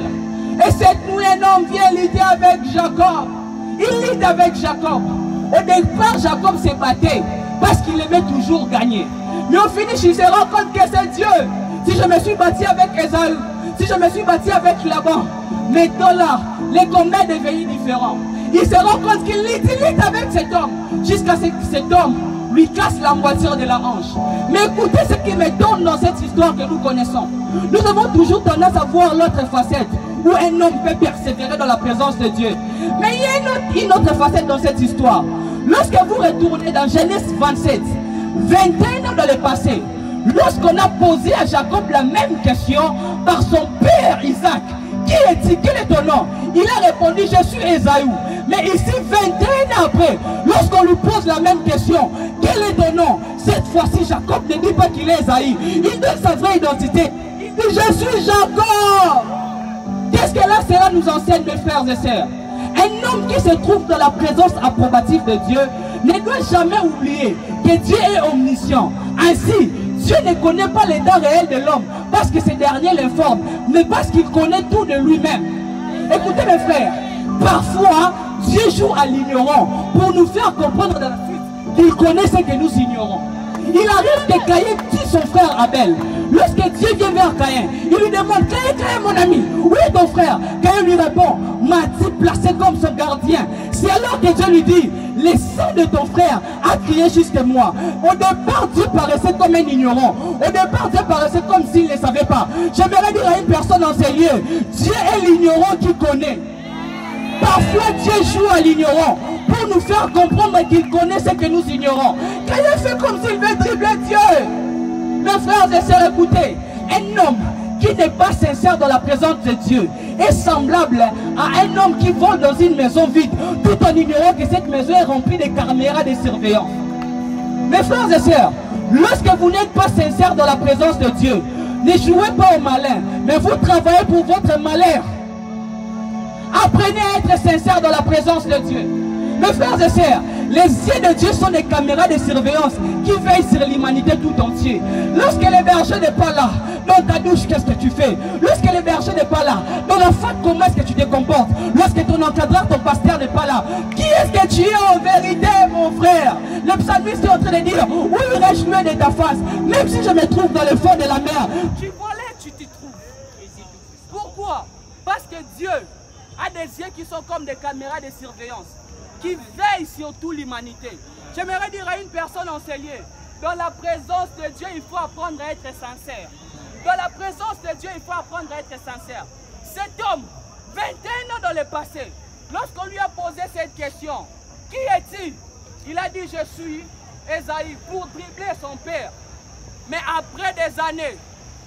Et cette nuit, un homme vient lutter avec Jacob. Il lutte avec Jacob. Au départ, Jacob s'est battu parce qu'il aimait toujours gagner. Mais au finish, il se rend compte que c'est Dieu. Si je me suis battu avec Ésaü, si je me suis battu avec Laban, maintenant là, les combats deviennent différents. Il se rend compte qu'il lutte avec cet homme, jusqu'à ce que cet homme lui casse la moitié de la hanche. Mais écoutez ce qui me donne dans cette histoire que nous connaissons. Nous avons toujours tendance à voir l'autre facette, où un homme peut persévérer dans la présence de Dieu. Mais il y a une autre facette dans cette histoire. Lorsque vous retournez dans Genèse 27, 21 ans dans le passé, lorsqu'on a posé à Jacob la même question par son père Isaac, qui est-il? Quel est ton nom? Il a répondu, je suis Ésaü. Mais ici, 21 ans après, lorsqu'on lui pose la même question, quel est ton nom? Cette fois-ci, Jacob ne dit pas qu'il est Ésaü. Il donne sa vraie identité. Il dit, je suis Jacob. Qu'est-ce que là, cela nous enseigne, mes frères et sœurs? Un homme qui se trouve dans la présence approbative de Dieu ne doit jamais oublier que Dieu est omniscient. Ainsi, Dieu ne connaît pas l'état réel de l'homme parce que ce dernier l'informe, mais parce qu'il connaît tout de lui-même. Écoutez mes frères, parfois Dieu joue à l'ignorant pour nous faire comprendre dans la suite qu'il connaît ce que nous ignorons. Il arrive que Caïn tue son frère Abel. Lorsque Dieu vient vers Caïn, il lui demande, Caïn, mon ami, où est ton frère? Caïn lui répond, m'a-t-il placé comme son gardien? C'est alors que Dieu lui dit, le sang de ton frère a crié jusqu'à moi. Au départ, Dieu paraissait comme un ignorant. Au départ, Dieu paraissait comme s'il ne savait pas. J'aimerais dire à une personne dans ces lieux, Dieu est l'ignorant qui connaît. Parfois, Dieu joue à l'ignorant pour nous faire comprendre qu'il connaît ce que nous ignorons. Caïn fait comme s'il veut dribbler Dieu. Mes frères et sœurs, écoutez, un homme qui n'est pas sincère dans la présence de Dieu est semblable à un homme qui vole dans une maison vide, tout en ignorant que cette maison est remplie de caméras de surveillance. Mes frères et sœurs, lorsque vous n'êtes pas sincère dans la présence de Dieu, ne jouez pas au malin, mais vous travaillez pour votre malheur. Apprenez à être sincère dans la présence de Dieu. Mes frères et sœurs, les yeux de Dieu sont des caméras de surveillance qui veillent sur l'humanité tout entière. Lorsque le berger n'est pas là, dans ta douche, qu'est-ce que tu fais? Lorsque le berger n'est pas là, dans la fac, comment est-ce que tu te comportes? Lorsque ton encadreur, ton pasteur n'est pas là, qui est-ce que tu es en vérité, mon frère? Le psalmiste est en train de dire, où irais-je loin de ta face? Même si je me trouve dans le fond de la mer, tu vois là, tu t'y trouves. Pourquoi? Parce que Dieu a des yeux qui sont comme des caméras de surveillance, qui veillent sur toute l'humanité. J'aimerais dire à une personne enseignée, dans la présence de Dieu, il faut apprendre à être sincère. Dans la présence de Dieu, il faut apprendre à être sincère. Cet homme, 21 ans dans le passé, lorsqu'on lui a posé cette question, qui est-il? Il a dit, je suis Ésaïe, pour dribbler son père. Mais après des années,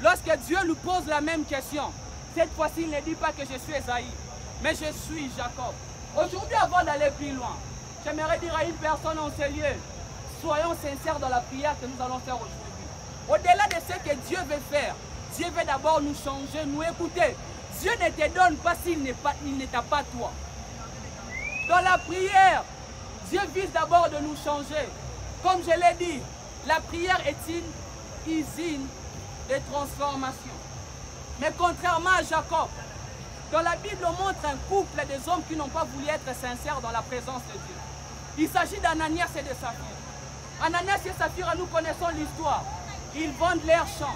lorsque Dieu lui pose la même question, cette fois-ci, il ne dit pas que je suis Ésaïe, mais je suis Jacob. Aujourd'hui, avant d'aller plus loin, j'aimerais dire à une personne en ce lieu, soyons sincères dans la prière que nous allons faire aujourd'hui. Au-delà de ce que Dieu veut faire, Dieu veut d'abord nous changer, nous écouter. Dieu ne te donne pas s'il n'est pas toi. Dans la prière, Dieu vise d'abord de nous changer. Comme je l'ai dit, la prière est une usine de transformation. Mais contrairement à Jacob, dans la Bible, on montre un couple des hommes qui n'ont pas voulu être sincères dans la présence de Dieu. Il s'agit d'Ananias et de Saphira. Ananias et Saphira, nous connaissons l'histoire. Ils vendent leurs champs.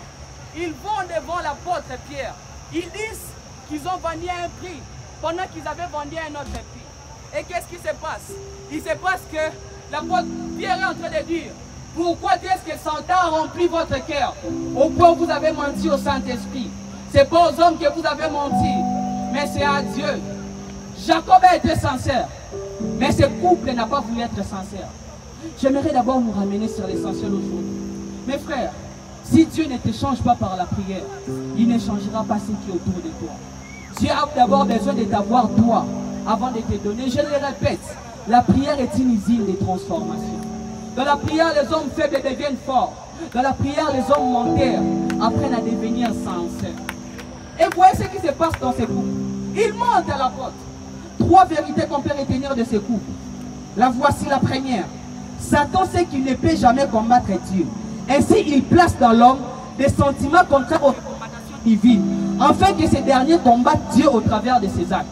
Ils vont devant l'apôtre Pierre. Ils disent qu'ils ont vendu à un prix pendant qu'ils avaient vendu à un autre prix. Et qu'est-ce qui se passe? Il se passe que l'apôtre Pierre est en train de dire, pourquoi est-ce que Satan a rempli votre cœur au point où vous avez menti au Saint-Esprit? C'est pas aux hommes que vous avez menti, mais c'est à Dieu. Jacob a été sincère, mais ce couple n'a pas voulu être sincère. J'aimerais d'abord nous ramener sur l'essentiel aujourd'hui. Mes frères, si Dieu ne te change pas par la prière, il ne changera pas ce qui est autour de toi. Dieu a d'abord besoin de t'avoir toi avant de te donner. Je le répète, la prière est une usine de transformation. Dans la prière, les hommes faibles deviennent forts. Dans la prière, les hommes menteurs apprennent à devenir sincères. Et voyez ce qui se passe dans ces couples. Ils mentent à la porte. 3 vérités qu'on peut retenir de ce couple. La voici la première. Satan sait qu'il ne peut jamais combattre Dieu. Ainsi, il place dans l'homme des sentiments contraires aux recommandations divines, afin que ces derniers combattent Dieu au travers de ses actes.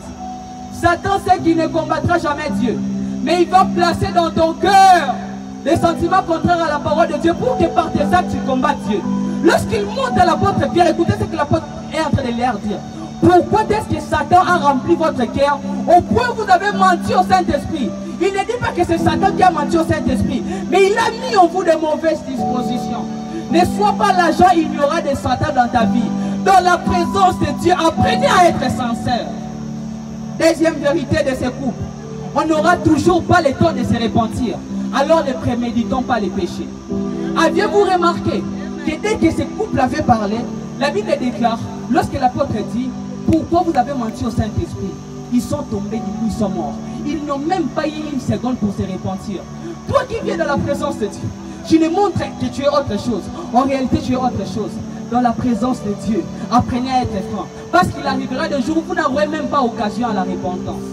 Satan sait qu'il ne combattra jamais Dieu, mais il va placer dans ton cœur des sentiments contraires à la parole de Dieu pour que par tes actes tu combattes Dieu. Lorsqu'il monte à l'apôtre Pierre, écoutez ce que l'apôtre est en train de leur dire. Pourquoi est-ce que Satan a rempli votre cœur au point où vous avez menti au Saint-Esprit? Il ne dit pas que c'est Satan qui a menti au Saint-Esprit, mais il a mis en vous de mauvaises dispositions. Ne sois pas l'agent ignorant de Satan dans ta vie. Dans la présence de Dieu, apprenez à être sincère. Deuxième vérité de ce couple, on n'aura toujours pas le temps de se repentir. Alors ne préméditons pas les péchés. Aviez-vous remarqué que dès que ce couple avait parlé, la Bible déclare, lorsque l'apôtre dit, pourquoi vous avez menti au Saint-Esprit? Ils sont tombés, du coup ils sont morts. Ils n'ont même pas eu une seconde pour se repentir. Toi qui viens dans la présence de Dieu, tu ne montres que tu es autre chose. En réalité, tu es autre chose. Dans la présence de Dieu, apprenez à être franc. Parce qu'il arrivera des jours où vous n'aurez même pas occasion à la repentance.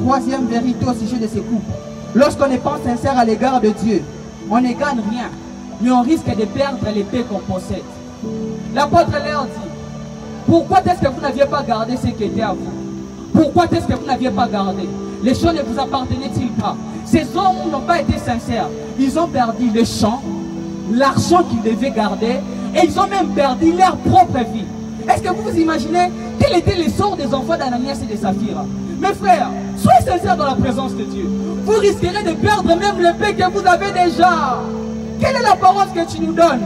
Troisième vérité au sujet de ce couple. Lorsqu'on n'est pas sincère à l'égard de Dieu, on ne gagne rien, mais on risque de perdre les paix qu'on possède. L'apôtre leur dit, pourquoi est-ce que vous n'aviez pas gardé ce qui était à vous? Pourquoi est-ce que vous n'aviez pas gardé? Les champs ne vous appartenaient-ils pas? Ces hommes n'ont pas été sincères. Ils ont perdu les champs, l'argent qu'ils devaient garder, et ils ont même perdu leur propre vie. Est-ce que vous vous imaginez quel était le sort des enfants d'Ananias et de Saphira? Mes frères, soyez sincères dans la présence de Dieu. Vous risquerez de perdre même le paix que vous avez déjà. Quelle est l'apparence que tu nous donnes?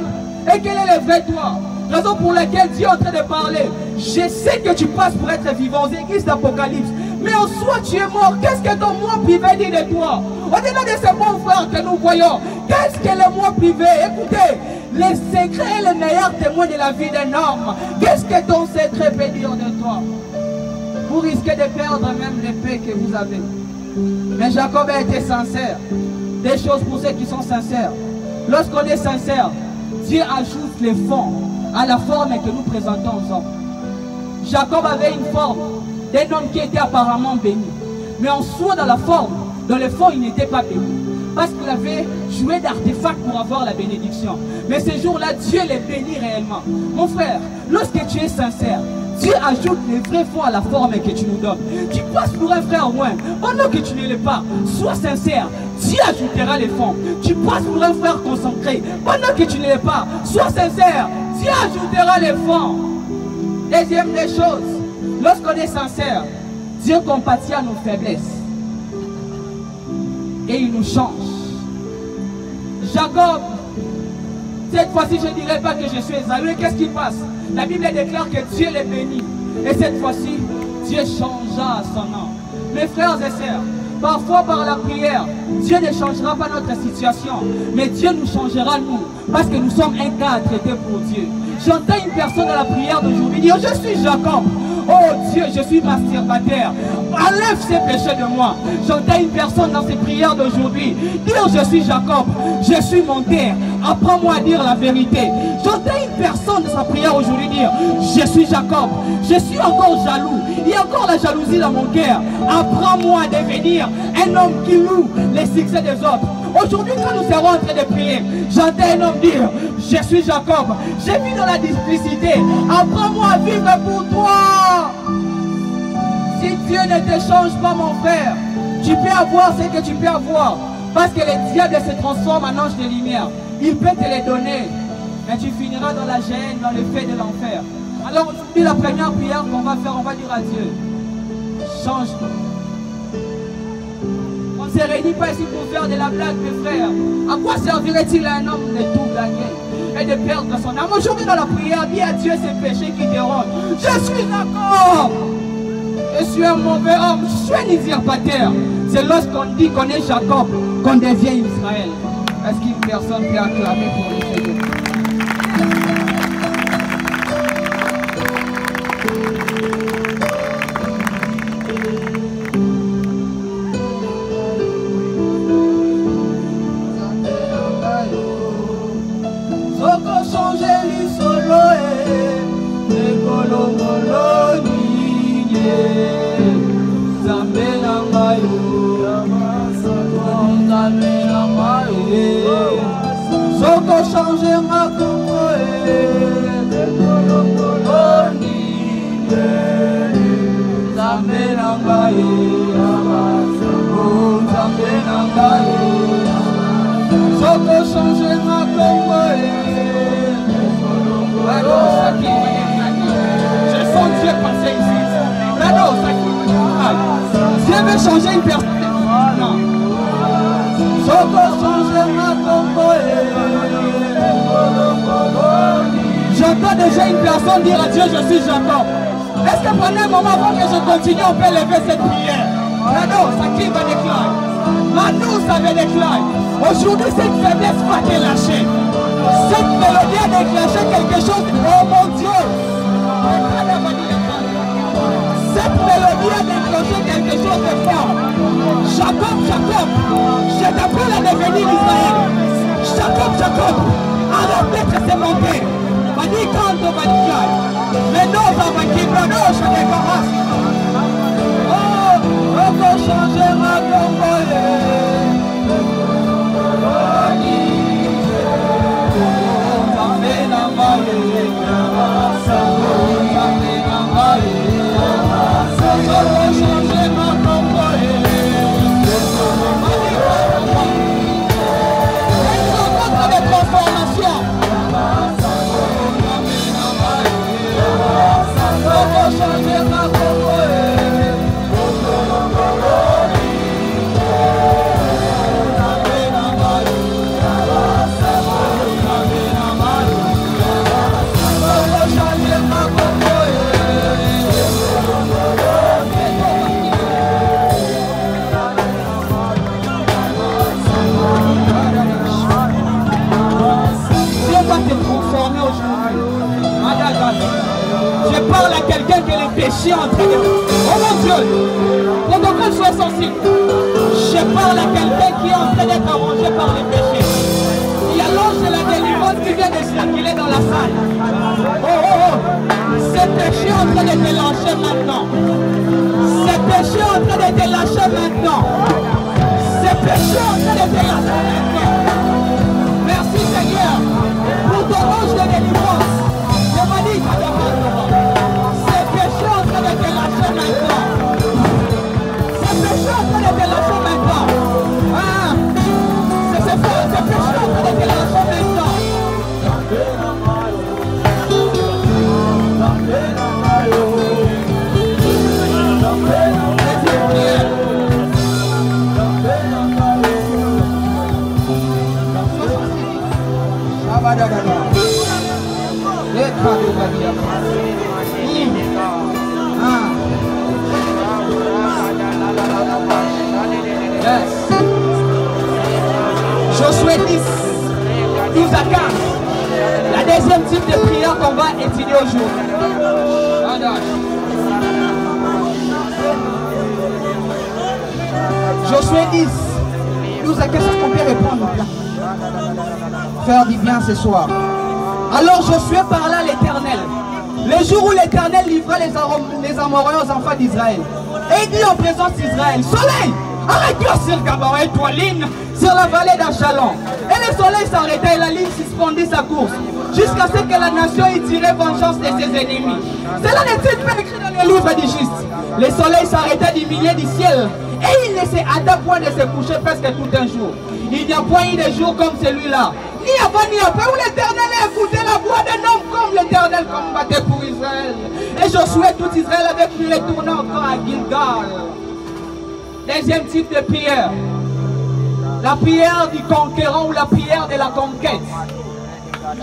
Et quel est le vrai toi? Raison pour laquelle Dieu est en train de parler. Je sais que tu passes pour être vivant aux églises d'Apocalypse, mais en soi tu es mort. Qu'est-ce que ton moi privé dit de toi? Au-delà de ces bons frères que nous voyons, qu'est-ce que le moi privé? Écoutez, les secrets est le meilleur témoin de la vie d'un homme. Qu'est-ce que ton secret peut dire de toi? Vous risquez de perdre même les paix que vous avez. Mais Jacob a été sincère. Des choses pour ceux qui sont sincères. Lorsqu'on est sincère, Dieu ajoute les fonds à la forme que nous présentons aux hommes. Jacob avait une forme d'un homme qui était apparemment béni. Mais en soi, dans la forme, dans le fond, il n'était pas béni. Parce qu'il avait joué d'artefacts pour avoir la bénédiction. Mais ce jour-là, Dieu les bénit réellement. Mon frère, lorsque tu es sincère, Dieu ajoute les vrais fonds à la forme que tu nous donnes. Tu passes pour un frère loin, pendant que tu ne l'es pas. Sois sincère, Dieu ajoutera les fonds. Tu passes pour un frère concentré, pendant que tu ne l'es pas. Sois sincère, Dieu ajoutera les fonds. Deuxième des choses, lorsqu'on est sincère, Dieu compatit à nos faiblesses. Et il nous change. Jacob, cette fois-ci je ne dirais pas que je suis Ésaü. Qu'est-ce qui passe? La Bible déclare que Dieu les bénit. Et cette fois-ci, Dieu changea son nom. Mes frères et sœurs, parfois par la prière, Dieu ne changera pas notre situation, mais Dieu nous changera nous, parce que nous sommes un cas à traiter pour Dieu. J'entends une personne dans la prière d'aujourd'hui dire: je suis Jacob. Oh Dieu, je suis masturbateur. Enlève ces péchés de moi. J'entends une personne dans ses prières d'aujourd'hui dire: je suis Jacob, je suis menteur. Apprends-moi à dire la vérité. J'entends une personne dans sa prière aujourd'hui dire: je suis Jacob, je suis encore jaloux. Il y a encore la jalousie dans mon cœur. Apprends-moi à devenir un homme qui loue les succès des autres. Aujourd'hui, quand nous serons en train de prier, j'entends un homme dire: je suis Jacob, j'ai vu dans la duplicité. Apprends-moi à vivre pour toi. Si Dieu ne te change pas, mon frère, tu peux avoir ce que tu peux avoir. Parce que le diable se transforme en ange de lumière. Il peut te les donner, mais tu finiras dans la gêne, dans le feu de l'enfer. Alors aujourd'hui, la première prière qu'on va faire, on va dire à Dieu: change-nous. On ne se réunit pas ici pour faire de la blague, mes frères. À quoi servirait-il à un homme de tout gagner et de perdre son âme? Aujourd'hui, dans la prière, dis à Dieu ces péchés qui te rendent. Je suis d'accord. Je suis un mauvais homme. Je suis un usurpateur. C'est lorsqu'on dit qu'on est Jacob qu'on devient Israël. Est-ce qu'une personne peut acclamer pour le Seigneur? Je sens Dieu passer ici. Dieu veut changer une personne. J'entends déjà une personne dire à Dieu: je suis Jacob. Est-ce que pendant un moment avant que je continue, on peut lever cette prière? Maintenant, ça qui va déclarer. Maintenant, ça va déclarer. Aujourd'hui, cette faiblesse va te lâcher. Cette mélodie a déclenché quelque chose. Oh mon Dieu! Cette mélodie a déclenché quelque chose de fort. Jacob, Jacob, je t'appelle à devenir Israël. Jacob, Jacob, arrête d'être sémenté. Mani canto, mani fly. Mais non, ça va qui me non, je débarrasse. Oh, on va changer ma Je parle à quelqu'un qui est le péché en train de... Oh mon Dieu! Protocole soit sensible. Je parle à quelqu'un qui est en train d'être arrangé par les péchés. Il y a l'ange de la délivrance qui vient de circuler dans la salle. Oh oh oh! Ces péchés en train de te lâcher maintenant. Ces péchés en train de te lâcher maintenant. Ces péchés en train de te lâcher maintenant. Merci Seigneur pour ton ange de délivrance. Je me dis que ces péchés en train de te lâcher maintenant. Ces péchés en train de te lâcher maintenant. Ah, c'est fort, ces péchés en train de te lâcher maintenant. Josué 10, 12 à 15. La deuxième type de prière qu'on va étudier aujourd'hui. Josué 10, 12 à 15, est-ce qu'on peut répondre bien? Faire du bien ce soir. Alors Josué parla à l'Éternel, le jour où l'Éternel livra les Amoréens aux enfants d'Israël. Et il dit en présence d'Israël, soleil, arrête-toi sur Gabaon et toi, ligne, sur la vallée d'Achalon. Et le soleil s'arrêta et la ligne suspendit sa course, jusqu'à ce que la nation ait tiré vengeance de ses ennemis. Cela n'est-il pas écrit dans le livre du juste? Le soleil s'arrêta du milieu du ciel, et il ne s'est hâta point de se coucher presque tout un jour. Il n'y a point eu de jour comme celui-là, ni avant ni après, où l'Éternel a écouté la voix d'un homme comme l'Éternel combattait pour Israël. Et Josué, tout Israël avec lui, retourna encore à Gilgal. Deuxième type de prière, la prière du conquérant ou la prière de la conquête.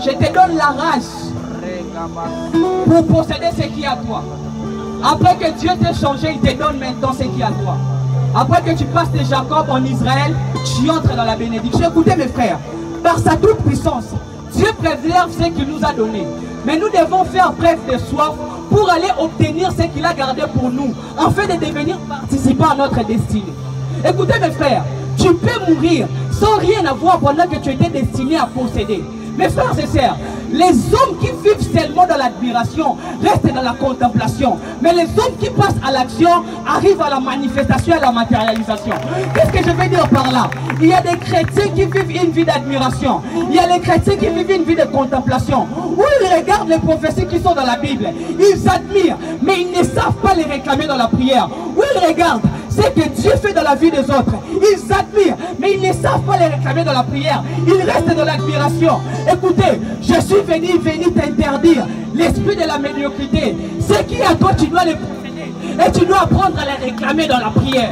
Je te donne la race pour posséder ce qui est à toi. Après que Dieu t'ait changé, il te donne maintenant ce qui est à toi. Après que tu passes de Jacob en Israël, tu entres dans la bénédiction. Écoutez mes frères, par sa toute puissance, Dieu préserve ce qu'il nous a donné. Mais nous devons faire preuve de soif pour aller obtenir ce qu'il a gardé pour nous, afin de devenir participants à notre destinée. Écoutez mes frères, tu peux mourir sans rien avoir pendant que tu étais destiné à posséder. Mes frères et sœurs, les hommes qui vivent seulement dans l'admiration restent dans la contemplation. Mais les hommes qui passent à l'action arrivent à la manifestation et à la matérialisation. Qu'est-ce que je veux dire par là? Il y a des chrétiens qui vivent une vie d'admiration. Il y a les chrétiens qui vivent une vie de contemplation. Où ils regardent les prophéties qui sont dans la Bible. Ils admirent, mais ils ne savent pas les réclamer dans la prière. Où ils regardent ce que Dieu fait dans la vie des autres. Ils admirent, mais ils ne savent pas les réclamer dans la prière. Ils restent dans l'admiration. Écoutez, je suis venu t'interdire l'esprit de la médiocrité. Ce qui est à toi, tu dois les posséder. Et tu dois apprendre à les réclamer dans la prière.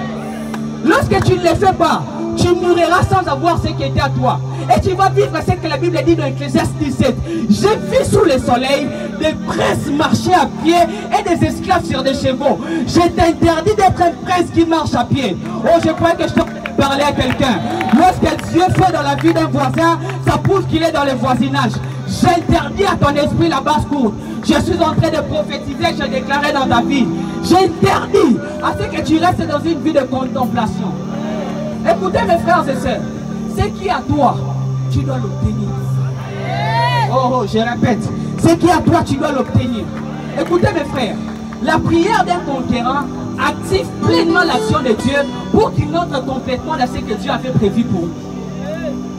Lorsque tu ne les fais pas, tu mourras sans avoir ce qui était à toi. Et tu vas vivre ce que la Bible dit dans Ecclésiaste 17. J'ai vu sous le soleil des princes marcher à pied et des esclaves sur des chevaux. Je t'interdis d'être un prince qui marche à pied. Oh, je crois que je dois parler à quelqu'un. Lorsque Dieu fait dans la vie d'un voisin, ça prouve qu'il est dans le voisinage. J'interdis à ton esprit la basse courte. Je suis en train de prophétiser, je déclarais dans ta vie. J'interdis à ce que tu restes dans une vie de contemplation. Écoutez mes frères et sœurs, ce qui est à toi, tu dois l'obtenir. Oh, je répète, ce qui est à toi, tu dois l'obtenir. Écoutez mes frères, la prière d'un conquérant active pleinement l'action de Dieu pour qu'il entre complètement dans ce que Dieu avait prévu pour nous.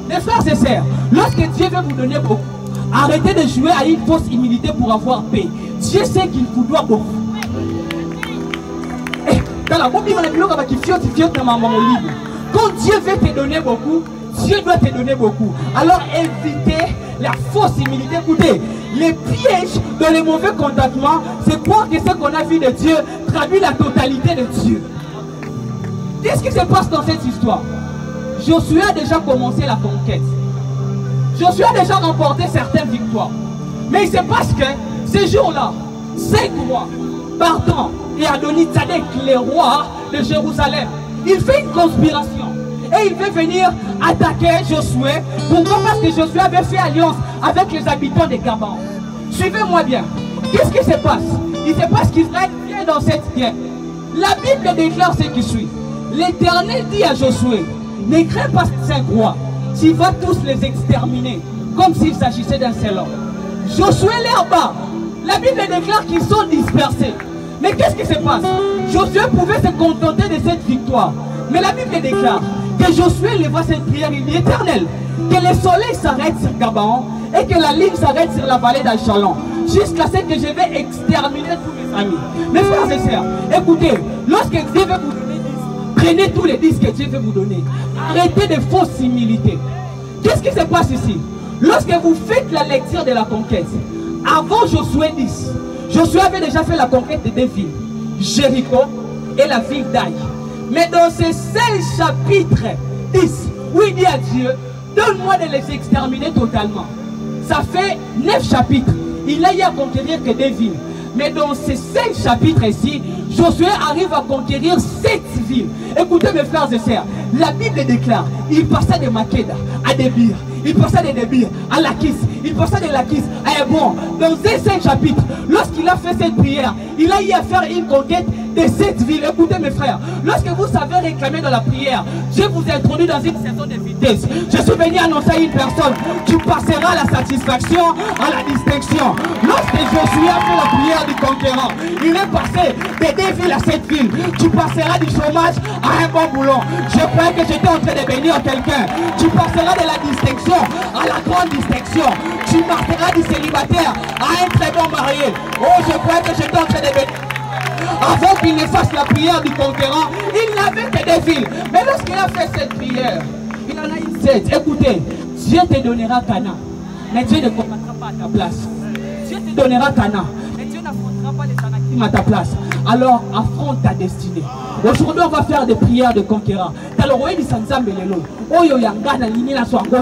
Mes frères et sœurs, lorsque Dieu veut vous donner beaucoup, arrêtez de jouer à une fausse humilité pour avoir paix. Dieu sait qu'il vous doit beaucoup. Quand Dieu veut te donner beaucoup, Dieu doit te donner beaucoup. Alors évitez la fausse humilité. Écoutez, les pièges dans les mauvais contentements, c'est croire que ce qu'on a vu de Dieu traduit la totalité de Dieu. Qu'est-ce qui se passe dans cette histoire? Josué a déjà commencé la conquête. Josué a déjà remporté certaines victoires. Mais il se passe que ces jours-là, 5 rois partant et Adoni-Tzadok, les rois de Jérusalem, il fait une conspiration et il veut venir attaquer Josué. Pourquoi? Parce que Josué avait fait alliance avec les habitants de Gabaon. Suivez-moi bien. Qu'est-ce qui se passe? Il se passe qu'Israël vient dans cette guerre. La Bible déclare ce qui suit. L'Éternel dit à Josué, ne crains pas ces 5 rois, tu vas tous les exterminer, comme s'il s'agissait d'un seul homme. Josué les abat, La Bible déclare qu'ils sont dispersés. Mais qu'est-ce qui se passe? Josué pouvait se contenter de cette victoire. Mais la Bible déclare que Josué leva cette prière, il dit éternel, que le soleil s'arrête sur Gabaon et que la lune s'arrête sur la vallée d'Achalon, jusqu'à ce que je vais exterminer tous mes amis. Mes frères et sœurs, écoutez, lorsque Dieu veut vous donner 10, prenez tous les 10 que Dieu veut vous donner. Arrêtez de fausses similitudes. Qu'est-ce qui se passe ici? Lorsque vous faites la lecture de la conquête, avant Josué 10, Josué avait déjà fait la conquête de deux villes, Jéricho et la ville d'Aï. Mais dans ce seul chapitre 10, où il dit à Dieu, donne-moi de les exterminer totalement. Ça fait 9 chapitres. Il n'a eu à conquérir que deux villes. Mais dans ce seul chapitre ici, Josué arrive à conquérir 7 villes. Écoutez mes frères et sœurs, la Bible déclare, il passa de Makeda à Débir, il passa de Débir à Lakis, il passa de Lakis à Hébron. Dans un seul chapitre, lorsqu'il a fait cette prière, il a eu à faire une conquête de 7 villes. Écoutez mes frères, lorsque vous savez réclamer dans la prière, Dieu vous introduit dans une saison de vitesse. Je suis venu annoncer à une personne, tu passeras à la satisfaction, à la distinction. Lorsque Josué a fait la prière du conquérant, il est passé de 2 villes à 7 villes. Tu passeras du chômage à un bon boulot. Je croyais que j'étais en train de bénir quelqu'un. Tu passeras de la distinction à la grande distinction. Tu marqueras du célibataire à un très bon marié. Oh, je croyais que j'étais en train de bénir. Avant qu'il ne fasse la prière du conquérant, il n'avait que des villes. Mais lorsqu'il a fait cette prière, il en a eu 7. Écoutez, Dieu te donnera Cana, mais Dieu ne combattra pas à ta place. Dieu te donnera Cana, mais Dieu n'affrontera pas les Anakim à ta place. Alors affronte ta destinée. Aujourd'hui, on va faire des prières de conquérant. Alors, on va dire Oyo yangana ligne la soirée. Je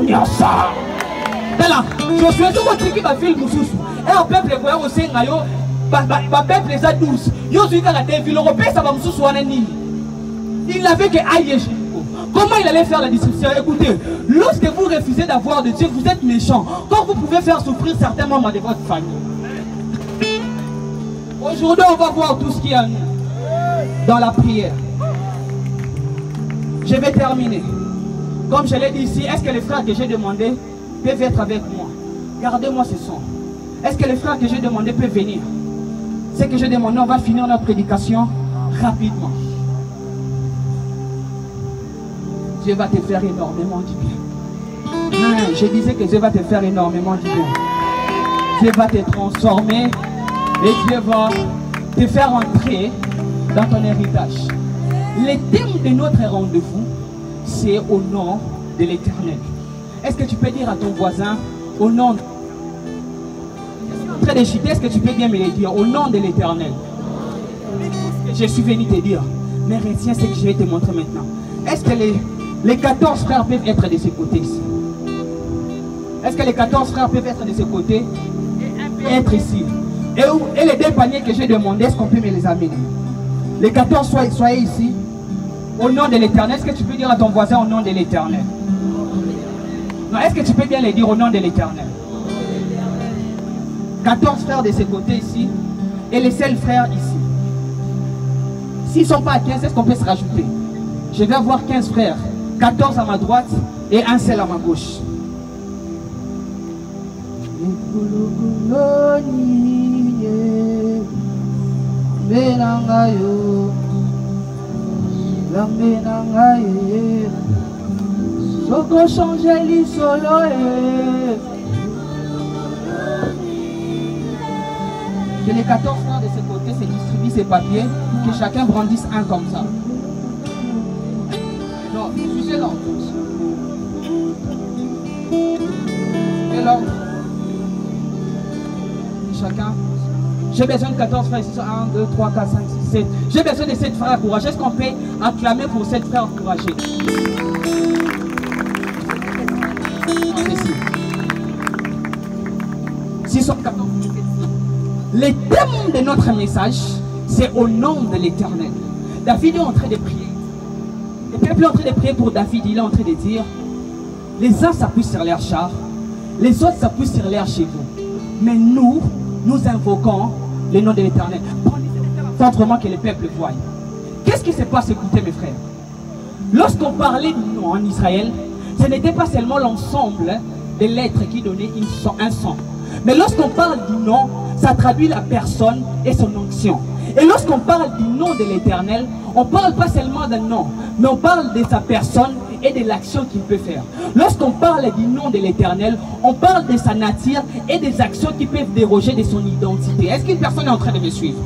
suis tout votre équipe à ville Moussous. Et un peuple voyant au Sénayo, ma peuple les a 12. Yo suis à la ville européenne, ça va Moussous ou Anani. Il n'avait que Aïe. Comment il allait faire la distribution? Écoutez, lorsque vous refusez d'avoir de Dieu, vous êtes méchant. Quand vous pouvez faire souffrir certains membres de votre famille. Aujourd'hui, on va voir tout ce qu'il y a dans la prière. Je vais terminer. Comme je l'ai dit ici, est-ce que les frères que j'ai demandé peuvent être avec moi? Gardez-moi ce son. Est-ce que les frères que j'ai demandé peuvent venir? Ce que j'ai demandé, on va finir notre prédication rapidement. Dieu va te faire énormément du bien. Je disais que Dieu va te faire énormément du bien. Dieu va te transformer et Dieu va te faire entrer dans ton héritage. Le thème de notre rendez-vous, c'est au nom de l'Éternel. Est-ce que tu peux dire à ton voisin, au nom de... Très déchité, est-ce que tu peux bien me le dire, au nom de l'Éternel? Je suis venu te dire, mais retiens ce que je vais te montrer maintenant. Est-ce que les 14 frères peuvent être de ce côté ici? Est-ce que les 14 frères peuvent être de ce côté et un peut être ici? Et les 2 paniers que j'ai demandé, est-ce qu'on peut me les amener? Les 14, soyez ici. Au nom de l'Éternel, est-ce que tu peux dire à ton voisin au nom de l'Éternel? Non, est-ce que tu peux bien les dire au nom de l'Éternel? 14 frères de ce côté ici et les seuls frères ici. S'ils ne sont pas à 15, est-ce qu'on peut se rajouter? Je vais avoir 15 frères, 14 à ma droite et un seul à ma gauche. Soko changer li solo que les 14 frères de ce côté se distribuent ces papiers, que chacun brandisse un comme ça. Non, suivez l'ordre. Et l'ordre. Chacun. J'ai besoin de 14 frères ici. 1, 2, 3, 4, 5, 6, 7. J'ai besoin de 7 frères courageux. Est-ce qu'on peut acclamer pour 7 frères courageux? S'ils sont 14. Le thème de notre message, c'est au nom de l'Éternel. David est en train de prier. Le peuple est en train de prier pour David. Il est en train de dire, les uns s'appuient sur leurs chars, les autres s'appuient sur leurs chevaux. Mais nous invoquons le nom de l'Éternel. Autrement que le peuple voie. Qu'est-ce qui se passe? Écoutez mes frères. Lorsqu'on parlait du nom en Israël, ce n'était pas seulement l'ensemble des lettres qui donnaient un son. Mais lorsqu'on parle du nom, ça traduit la personne et son onction. Et lorsqu'on parle du nom de l'Éternel, on ne parle pas seulement d'un nom, mais on parle de sa personne et de l'action qu'il peut faire. Lorsqu'on parle du nom de l'Éternel, on parle de sa nature et des actions qui peuvent déroger de son identité. Est-ce qu'une personne est en train de me suivre?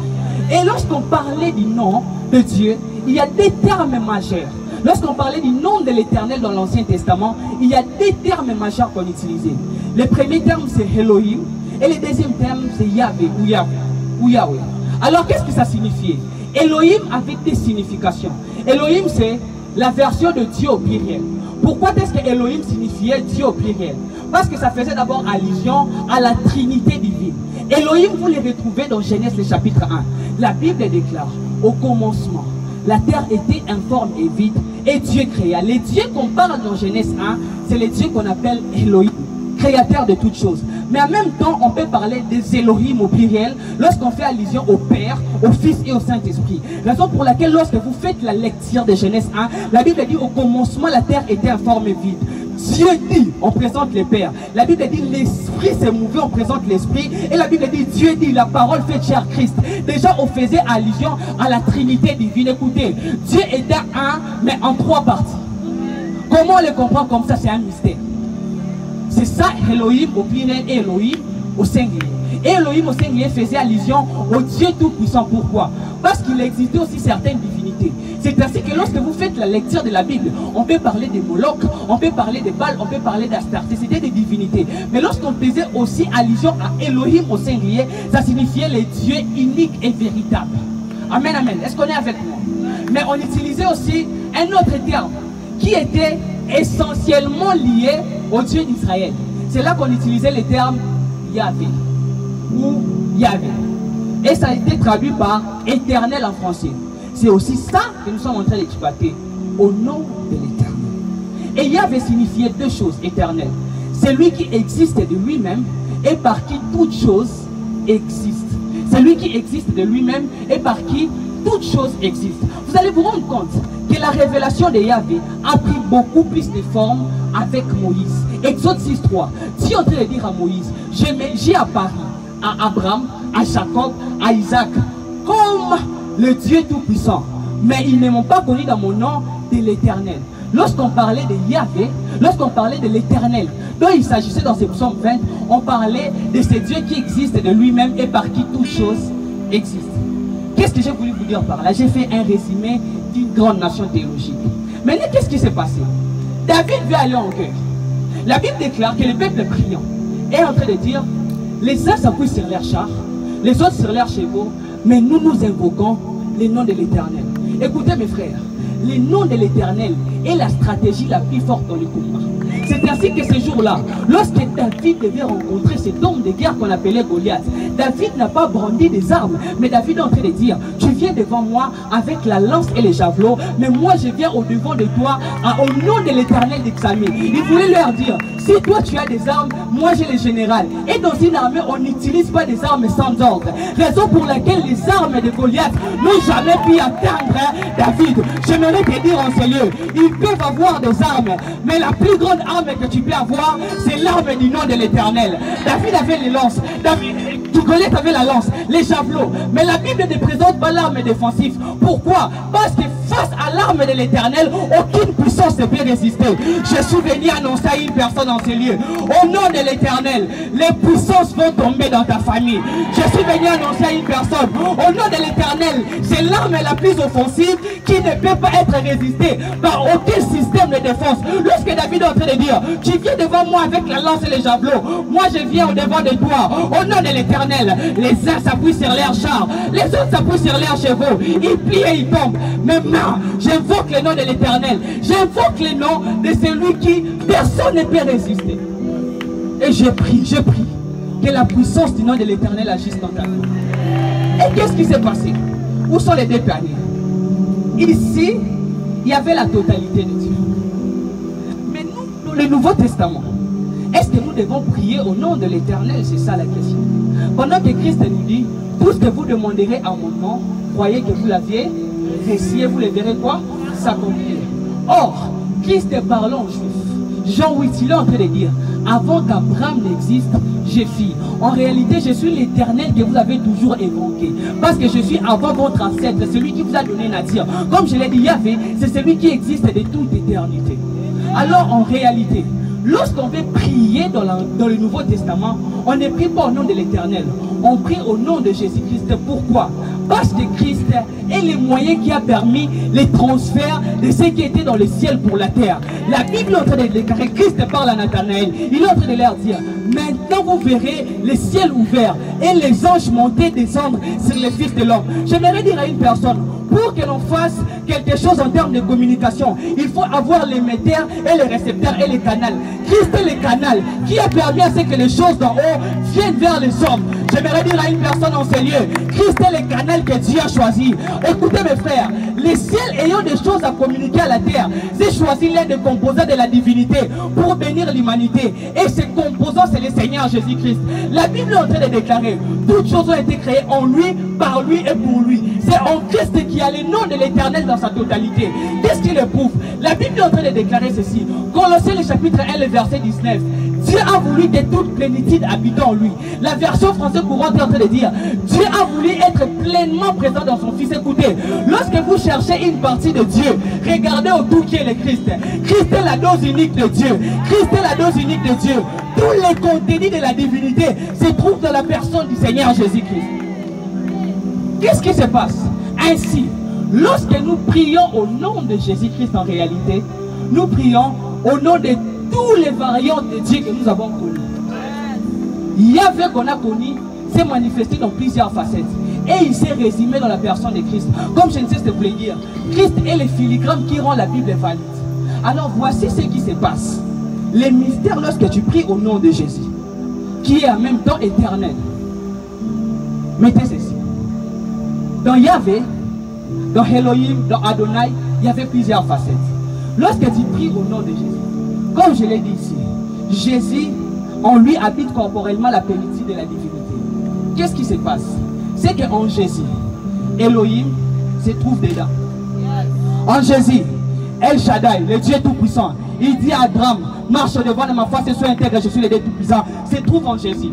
Et lorsqu'on parlait du nom de Dieu, il y a des termes majeurs. Lorsqu'on parlait du nom de l'Éternel dans l'Ancien Testament, il y a des termes majeurs qu'on utilisait. Le premier terme, c'est Elohim, et le deuxième terme, c'est Yahvé ou Yahweh. Alors, qu'est-ce que ça signifiait? Elohim avait des significations. Elohim, c'est la version de Dieu au pluriel. Pourquoi est-ce que Elohim signifiait Dieu au pluriel? Parce que ça faisait d'abord allusion à la Trinité divine. Elohim, vous les retrouvez dans Genèse, le chapitre 1. La Bible déclare, au commencement, la terre était informe et vide, et Dieu créa. Les dieux qu'on parle dans Genèse 1, c'est les dieux qu'on appelle Elohim, créateur de toutes choses. Mais en même temps, on peut parler des Elohim au pluriel lorsqu'on fait allusion au Père, au Fils et au Saint-Esprit. Raison pour laquelle lorsque vous faites la lecture de Genèse 1, la Bible dit au commencement la terre était informe et vide. Dieu dit, on présente le Père. La Bible dit l'Esprit s'est mouvé, on présente l'Esprit. Et la Bible dit Dieu dit la parole fait chair Christ. Déjà on faisait allusion à la Trinité divine. Écoutez, Dieu était un, mais en trois parties. Comment on le comprend comme ça? C'est un mystère. C'est ça Elohim au pluriel et Elohim au singulier. Et Elohim au singulier faisait allusion au Dieu Tout-Puissant. Pourquoi? Parce qu'il existait aussi certaines divinités. C'est ainsi que lorsque vous faites la lecture de la Bible, on peut parler des Moloch, on peut parler des Baal, on peut parler d'Astarté. C'était des divinités. Mais lorsqu'on faisait aussi allusion à Elohim au singulier, ça signifiait les dieux uniques et véritables. Amen, amen. Est-ce qu'on est avec moi? Mais on utilisait aussi un autre terme qui était essentiellement lié au Dieu d'Israël. C'est là qu'on utilisait le terme Yahvé ou Yahvé. Et ça a été traduit par éternel en français. C'est aussi ça que nous sommes en train d'exploiter au nom de l'Éternel. Et Yahvé signifiait deux choses éternelles. C'est lui qui existe de lui-même et par qui toute chose existe. C'est lui qui existe de lui-même et par qui toute chose existe. Vous allez vous rendre compte que la révélation de Yahvé a pris beaucoup plus de formes avec Moïse. Exode 6.3, Dieu est en train de dire à Moïse, j'ai apparu à Abraham, à Jacob, à Isaac, comme le Dieu Tout-Puissant. Mais ils ne m'ont pas connu dans mon nom de l'Éternel. Lorsqu'on parlait de Yahvé, lorsqu'on parlait de l'Éternel, dont il s'agissait dans ce psaume 20, on parlait de ce Dieu qui existe de lui-même et par qui toute chose existe. Qu'est-ce que j'ai voulu vous dire par là? J'ai fait un résumé d'une grande nation théologique. Maintenant, qu'est-ce qui s'est passé? David veut aller en guerre. La Bible déclare que le peuple priant est en train de dire, les uns s'appuient sur leurs chars, les autres sur leurs chevaux, mais nous invoquons le nom de l'Éternel. Écoutez mes frères, le nom de l'Éternel est la stratégie la plus forte dans le combat. C'est ainsi que ce jour-là, lorsque David devait rencontrer cet homme de guerre qu'on appelait Goliath, David n'a pas brandi des armes, mais David est en train de dire, tu viens devant moi avec la lance et les javelots, mais moi je viens au-devant de toi au nom de l'Éternel d'Examine. Il voulait leur dire, si toi tu as des armes, moi j'ai les générales. Et dans une armée, on n'utilise pas des armes sans ordre. Raison pour laquelle les armes de Goliath n'ont jamais pu atteindre David. J'aimerais te dire en ce lieu, ils peuvent avoir des armes, mais la plus grande arme que tu peux avoir, c'est l'arme du nom de l'Éternel. David avait les lances, Goliath avait la lance, les javelots, mais la Bible ne présente pas l'arme défensive. Pourquoi? Parce que face à l'arme de l'Éternel, aucune puissance ne peut résister. Je suis venu annoncer à une personne en ce lieu, au nom de l'Éternel, les puissances vont tomber dans ta famille. Je suis venu annoncer à une personne, au nom de l'Éternel, c'est l'arme la plus offensive qui ne peut pas être résistée par aucun système de défense. Lorsque David est en train de dire, tu viens devant moi avec la lance et les javelots, moi je viens au devant de toi, au nom de l'Éternel. Les uns s'appuient sur leurs chars, les autres s'appuient sur leurs chevaux, ils plient et ils tombent. Mais moi, j'invoque le nom de l'Éternel, j'invoque le nom de celui qui personne ne peut résister. Et je prie que la puissance du nom de l'Éternel agisse dans ta vie. Et qu'est-ce qui s'est passé? Où sont les deux paniers? Ici, il y avait la totalité de Dieu. Mais nous, dans le Nouveau Testament, est-ce que nous devons prier au nom de l'Éternel? C'est ça la question. Pendant que Christ nous dit, tout ce que vous demanderez à mon nom, croyez que vous l'aviez reçu et vous le verrez quoi? S'accomplir. Or, Christ est parlant aux Juifs. Jean 8, il est en train de dire, avant qu'Abraham n'existe, j'ai fui. En réalité, je suis l'Éternel que vous avez toujours évoqué. Parce que je suis avant votre ancêtre, celui qui vous a donné nature. Comme je l'ai dit, Yahvé, c'est celui qui existe de toute éternité. Alors en réalité, lorsqu'on veut prier dans le Nouveau Testament, on ne prie pas au nom de l'Éternel. On prie au nom de Jésus-Christ. Pourquoi? Parce que Christ est le moyen qui a permis les transferts de ce qui était dans le ciel pour la terre. La Bible est en train de déclarer, Christ parle à Nathanaël. Il est en train de leur dire, maintenant vous verrez le ciel ouvert et les anges monter, descendre sur le Fils de l'homme. J'aimerais dire à une personne, pour que l'on fasse quelque chose en termes de communication, il faut avoir l'émetteur et le récepteur et le canal. Christ est le canal qui a permis à ce que les choses d'en haut viennent vers les hommes. J'aimerais dire à une personne en ces lieux, Christ est le canal que Dieu a choisi. Écoutez mes frères, les ciels ayant des choses à communiquer à la terre, j'ai choisi l'un des composants de la divinité pour bénir l'humanité. Et ce composant, c'est le Seigneur Jésus-Christ. La Bible est en train de déclarer, toutes choses ont été créées en lui, par lui et pour lui. C'est en Christ qui a le nom de l'Éternel dans sa totalité. Qu'est-ce qui le prouve? La Bible est en train de déclarer ceci. Colossiens le chapitre 1, le verset 19. Dieu a voulu que toute plénitude habite en lui. La version française courante est en train de dire, Dieu a voulu être pleinement présent dans son Fils. Écoutez, lorsque vous cherchez une partie de Dieu, regardez autour qui est le Christ. Christ est la dose unique de Dieu. Christ est la dose unique de Dieu. Tous les contenus de la divinité se trouvent dans la personne du Seigneur Jésus-Christ. Qu'est-ce qui se passe? Ainsi, lorsque nous prions au nom de Jésus-Christ en réalité, nous prions au nom de tous les variantes de Dieu que nous avons connues. Yahvé qu'on a connu s'est manifesté dans plusieurs facettes. Et il s'est résumé dans la personne de Christ. Comme je ne sais ce que vous voulez dire, Christ est le filigrane qui rend la Bible valide. Alors voici ce qui se passe. Les mystères lorsque tu pries au nom de Jésus, qui est en même temps éternel. Mettez ceci. Dans Yahvé, dans Elohim, dans Adonai, il y avait plusieurs facettes. Lorsque tu pries au nom de Jésus, comme je l'ai dit ici, Jésus, en lui habite corporellement la plénitude de la divinité. Qu'est-ce qui se passe? C'est qu'en Jésus, Elohim se trouve dedans. En Jésus, El Shaddai, le Dieu Tout-Puissant, il dit à Abraham, marche devant de ma face et sois intègre, je suis le Dieu Tout-Puissant, se trouve en Jésus.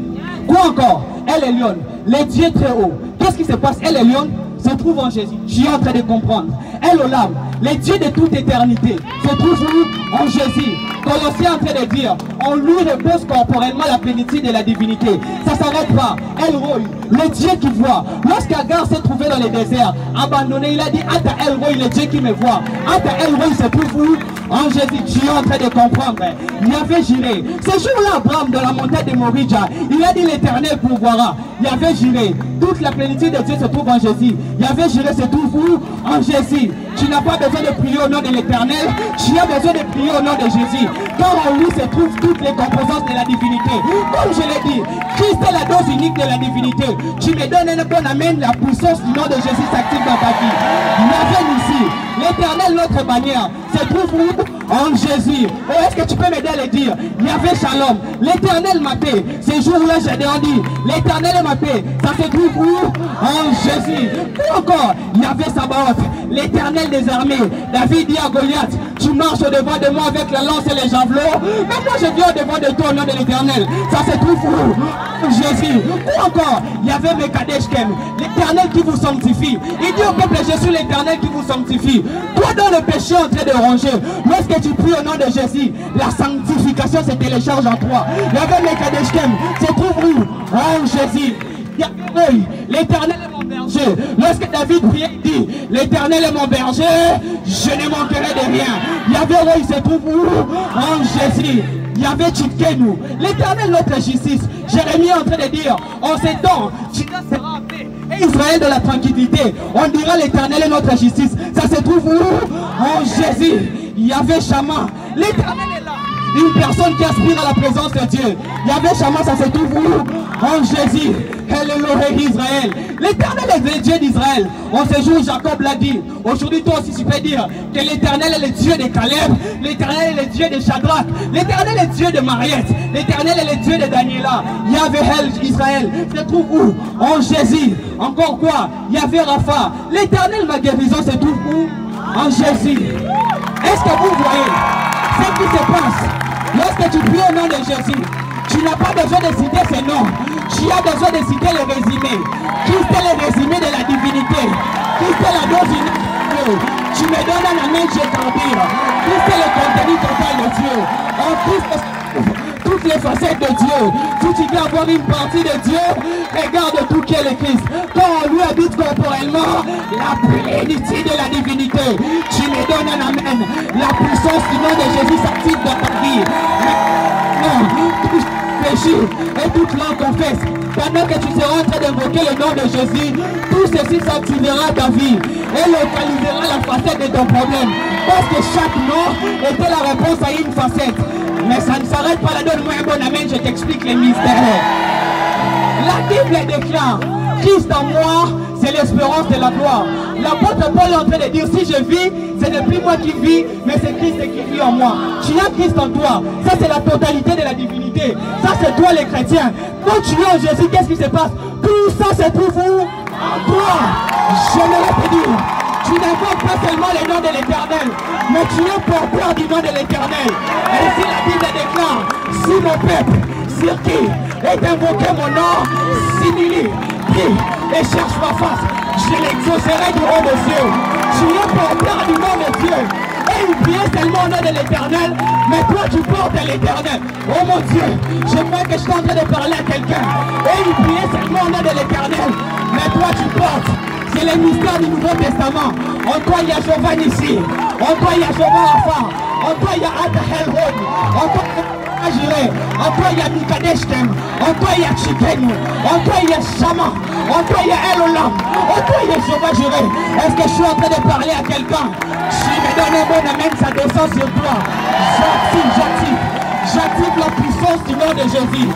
Quoi encore? El Elyon, le Dieu très haut. Qu'est-ce qui se passe? El Elyon se trouve en Jésus. Je suis en train de comprendre. El Olam, le Dieu de toute éternité, se trouve où? En Jésus. Colossiens est en train de dire, on lui repose corporellement la plénitude de la divinité. Ça ne s'arrête pas. El Roi, le Dieu qui voit. Lorsqu'Agar s'est trouvé dans le désert, abandonné, il a dit, Ata El Roi, le Dieu qui me voit. Ata El Roi se trouve où? En Jésus. Tu es en train de comprendre. Il avait juré. Ce jour-là, Abraham, dans la montagne de Moridja, il a dit, l'Éternel pourvoira. Il avait juré. Toute la plénitude de Dieu se trouve en Jésus. Il avait juré, se trouve où? En Jésus. Tu n'as pas besoin de prier au nom de l'Éternel. Tu as besoin de prier au nom de Jésus. Car en lui se trouvent toutes les composantes de la divinité. Comme je l'ai dit, Christ est la dose unique de la divinité. Tu me donnes un bon amen, la puissance du nom de Jésus s'active dans ta vie. Viens ici. L'Éternel, notre bannière, se trouve où? En Jésus. Oh, est-ce que tu peux m'aider à le dire? Il y avait Shalom. L'Éternel ma paix. Ces jours-là, j'ai dit, l'Éternel est ma paix. Ça se trouve où? En Jésus. Ou encore, il y avait Sabaoth, l'Éternel des armées. David dit à Goliath, tu marches au-devant de moi avec la lance et les javelots. Maintenant, je viens au-devant de toi au nom de l'Éternel. Ça se trouve où? En Jésus. Ou encore, il y avait Mekadeshkem, l'Éternel qui vous sanctifie. Il dit au peuple, je suis l'Éternel qui vous sanctifie. Toi dans le péché en train de ronger, lorsque tu pries au nom de Jésus, la sanctification se télécharge en toi. Il y avait Mekadeshkem, se trouve où? En Jésus. L'Éternel est mon berger. Lorsque David priait, il dit, l'Éternel est mon berger, je ne manquerai de rien. Yahvé, il se trouve où? En Jésus. Il y avait Tchidkenu, l'Éternel notre justice. Jérémie est en train de dire, en ces temps, Juda sera en paix et Israël de la tranquillité. On dira l'Éternel est notre justice. Ça se trouve où? En Jésus. Il y avait Shama, l'Éternel est là. Une personne qui aspire à la présence de Dieu. Il y avait Shama, ça se trouve où? En Jésus. Israël. L'Éternel est le Dieu d'Israël. En ce jour, Jacob l'a dit. Aujourd'hui, toi aussi, tu peux dire que l'Éternel est le Dieu de Caleb. L'Éternel est le Dieu de Shadrach. L'Éternel est le Dieu de Mariette. L'Éternel est le Dieu de Daniela. Yahvé Israël se trouve où? En Jésus. Encore quoi? Yahvé Rapha. L'Éternel, ma guérison, se trouve où? En Jésus. Est-ce que vous voyez ce qui se passe? Lorsque tu pries au nom de Jésus, tu n'as pas besoin de citer ses noms. Tu as besoin de citer le résumé. Christ est le résumé de la divinité. Christ est la dose unique. Tu me donnes un amen, je t'empire. Christ est le contenu total de Dieu. En Christ, toutes les facettes de Dieu. Si tu veux avoir une partie de Dieu, regarde tout qu'est le Christ. Quand on lui habite corporellement, la plénitude de la divinité. Tu me donnes un amen. La puissance du nom de Jésus s'active dans ta vie. Non, tout péché et toute langue confesse. Pendant que tu seras en train d'invoquer le nom de Jésus, tout ceci s'activera ta vie et localisera la facette de ton problème. Parce que chaque nom était la réponse à une facette. Mais ça ne s'arrête pas là. Donne-moi un bon amen, je t'explique les mystères. La Bible déclare, Christ en moi, c'est l'espérance de la gloire. L'apôtre Paul est en train de dire, si je vis, ce n'est plus moi qui vis, mais c'est Christ qui vit en moi. Tu as Christ en toi. Ça, c'est la totalité de la divinité. Ça, c'est toi les chrétiens. Quand tu es en Jésus, qu'est-ce qui se passe? Tout ça se trouve où? En toi. Je me le dire. Tu n'invoques pas seulement le nom de l'Éternel, mais tu es porteur du nom de l'Éternel. Et si la Bible déclare, si mon peuple, sur qui est invoqué mon nom, s'humilie, prie et cherche ma face, je l'exaucerai du haut des cieux. Tu es porteur du nom de Dieu. Et il priait seulement au nom de l'Éternel, mais toi tu portes l'Éternel. Oh mon Dieu, je crois que je suis en train de parler à quelqu'un. Et il priait seulement au nom de l'Éternel, mais toi tu portes. C'est le mystère du Nouveau Testament. En toi il y a Jéhovah Nissi. En toi il y a Jéhovah Rapha. En toi il y a Adahel-Hod. En toi il y a Jireh. En toi il y a Mikadeshkem. En toi il y a Chikenu. En toi il y a Shama. En toi il y a El-Olam. En toi il y a Jéhovah Jireh. Est-ce que je suis en train de parler à quelqu'un? Si me donne un bon amen, ça descend sur toi. J'active la puissance du nom de Jésus.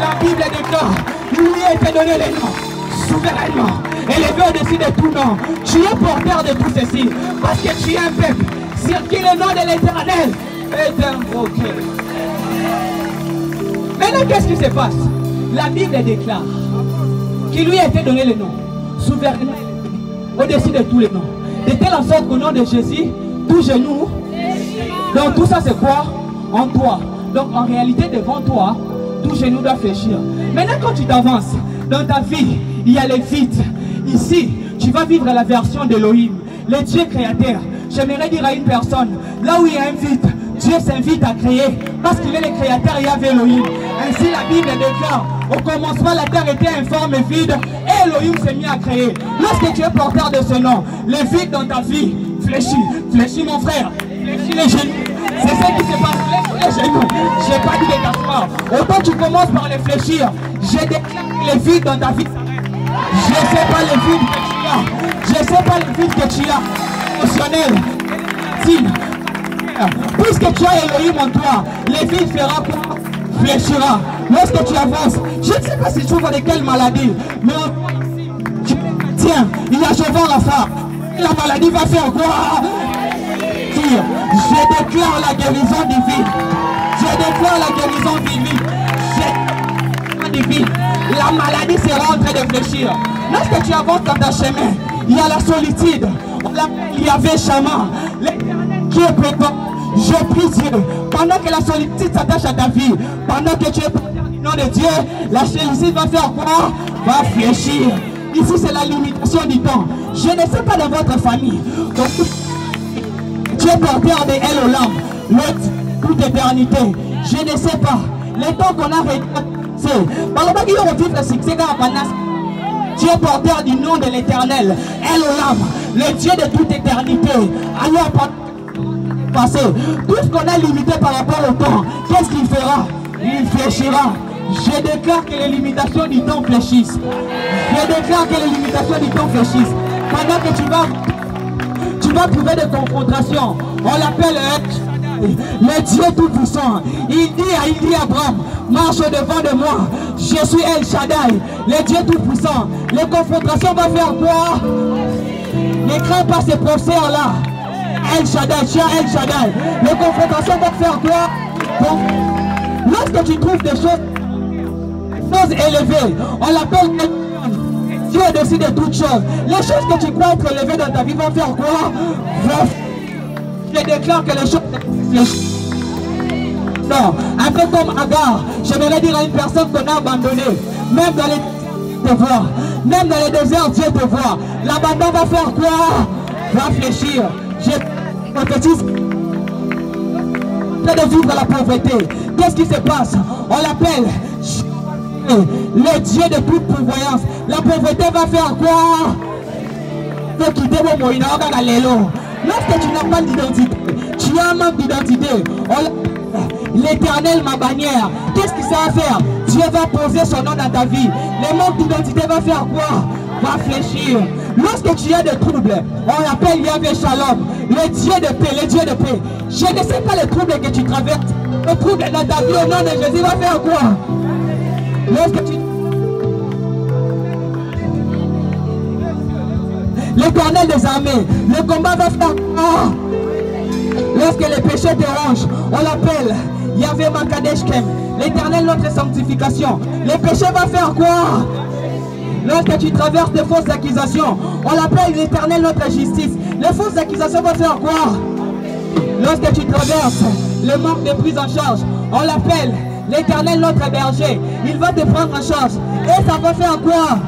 La Bible déclare, il lui a été donné les noms souverainement, élevé au-dessus de tout nom. Tu es porteur de tout ceci, parce que tu es un peuple sur qui le nom de l'Éternel est invoqué. Maintenant, qu'est-ce qui se passe? La Bible déclare qu'il lui a été donné le nom souverainement, au-dessus de tous les noms. De telle sorte qu'au nom de Jésus, tout genou. Donc tout ça c'est quoi? En toi. Donc en réalité devant toi, tout genou doit fléchir. Maintenant quand tu t'avances dans ta vie, il y a les vides. Ici, tu vas vivre la version d'Elohim, le Dieu créateur. J'aimerais dire à une personne, là où il y a un vide, Dieu s'invite à créer, parce qu'il est le créateur, il y avait Elohim. Ainsi la Bible déclare, au commencement la terre était informe et vide, et Elohim s'est mis à créer. Lorsque tu es porteur de ce nom, le vide dans ta vie fléchit mon frère, fléchit les genoux. C'est ce qui se passe, fléchis les genoux. Je n'ai pas dit de t'asseoir. Autant tu commences par les fléchir, je déclare que les vides dans ta vie s'arrêtent. Je ne sais pas les vides que tu as. Je ne sais pas les vides que tu as. Émotionnel. Puisque tu as Elohim en toi, les vides fera quoi? Fléchira. Lorsque tu avances, je ne sais pas si tu souffres de quelle maladie, mais tiens, il y a Jéhovah Rapha. La maladie va faire quoi? Je déclare la guérison divine. Je déclare la guérison divine. Divine. La maladie sera en train de fléchir. Lorsque tu avances dans ta chemin, il y a la solitude. Il y avait Shama, qui est présent. Je prie Dieu, pendant que la solitude s'attache à ta vie, pendant que tu es porteur du nom de Dieu, la solitude va faire quoi? Va fléchir. Ici c'est la limitation du temps. Je ne sais pas dans votre famille. Donc, tu es porteur de El-Olam, toute éternité. Je ne sais pas. Le temps qu'on a tu es porteur du nom de l'Éternel, El-Olam, le Dieu de toute éternité. Alors, passé, tout ce qu'on a limité par rapport au temps, qu'est-ce qu'il fera? Il fléchira. Je déclare que les limitations du temps fléchissent. Je déclare que les limitations du temps fléchissent. Pendant que tu vas trouver des confrontations, on l'appelle le Dieu tout-puissant. Il dit à Abraham, marche au-devant de moi, je suis El Shaddai, le Dieu tout-puissant. Les confrontations vont faire quoi? Ne crains pas ces procès-là. El Shaddai, tu as El Shaddai. Les confrontations vont faire quoi? Donc, lorsque tu trouves des choses élevées, on l'appelle Dieu au-dessus de toutes choses. Les choses que tu crois être élevées dans ta vie vont faire quoi? Je déclare que les choses Non, un peu comme Agar, j'aimerais dire à une personne qu'on a abandonnée, même dans les te voir, même dans les déserts, Dieu te voit. L'abandon va faire quoi? Va fléchir. J'ai prophétise de vivre la pauvreté. Qu'est-ce qui se passe? On l'appelle le Dieu de toute pourvoyance. La pauvreté va faire quoi? Lorsque tu n'as pas d'identité, tu as un manque d'identité. L'Éternel, ma bannière, qu'est-ce que ça va faire? Dieu va poser son nom dans ta vie. Le manque d'identité va faire quoi? Va fléchir. Lorsque tu as des troubles, on l'appelle Yahvé Shalom, le Dieu de paix, le Dieu de paix. Je ne sais pas les troubles que tu traverses. Le trouble dans ta vie au nom de Jésus va faire quoi? Lorsque tu... L'Éternel des armées, le combat va faire quoi? Lorsque les péchés te rongent, on l'appelle Yahvé Makadeshkem, l'Éternel notre sanctification. Les péchés va faire quoi? Lorsque tu traverses des fausses accusations, on l'appelle l'Éternel notre justice. Les fausses accusations vont faire quoi? Lorsque tu traverses le manque de prise en charge, on l'appelle l'Éternel notre berger. Il va te prendre en charge. Et ça va faire quoi?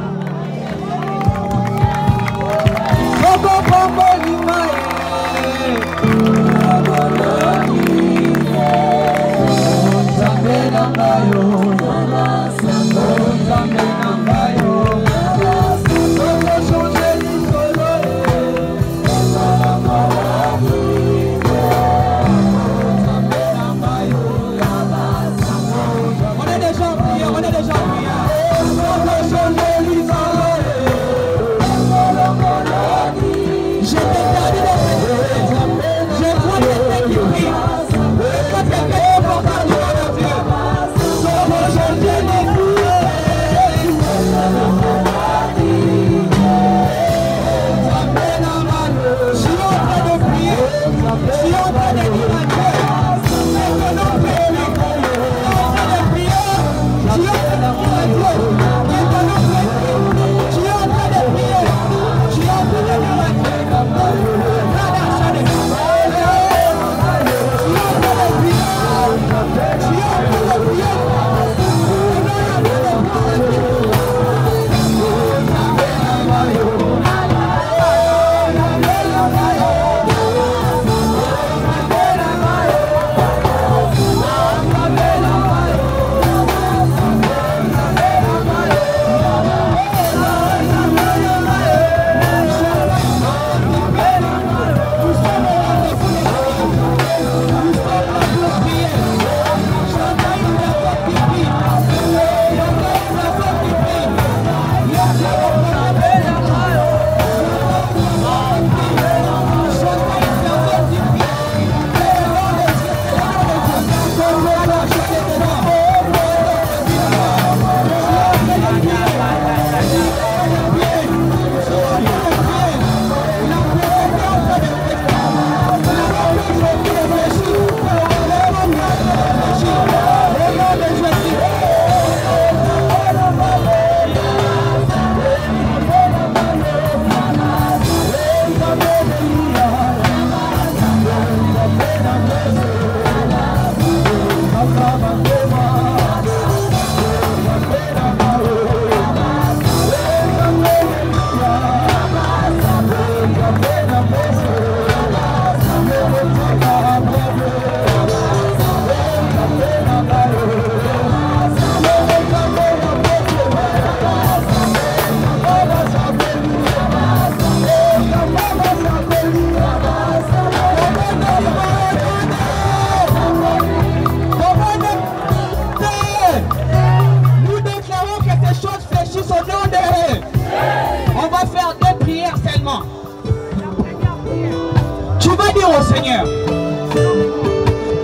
Seigneur,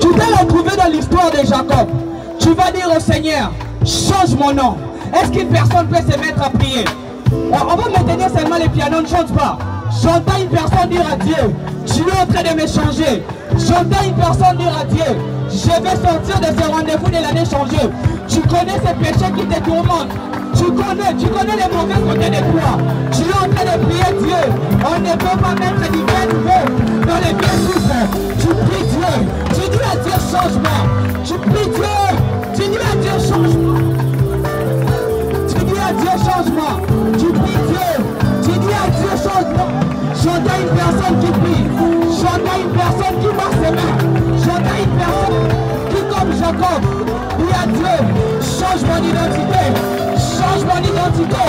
tu t'es retrouvé dans l'histoire de Jacob. Tu vas dire au Seigneur, change mon nom. Est-ce qu'une personne peut se mettre à prier? On va maintenir seulement les pianos, ne chante pas. J'entends une personne dire à Dieu, tu es en train de me changer. J'entends une personne dire à Dieu, je vais sortir de ce rendez-vous de l'année changée. Tu connais ces péchés qui te tourmentent. Tu connais les mauvais côtés de toi. Tu es en train de prier Dieu. On ne peut pas mettre du bien nouveau dans les pieds souffrants. Tu pries Dieu. Tu dis à Dieu changement. Tu pries Chante à une personne qui prie. Chante à une personne qui marche ses mains. Chante à une personne qui, comme Jacob, dit à Dieu, change mon identité. Change mon identité.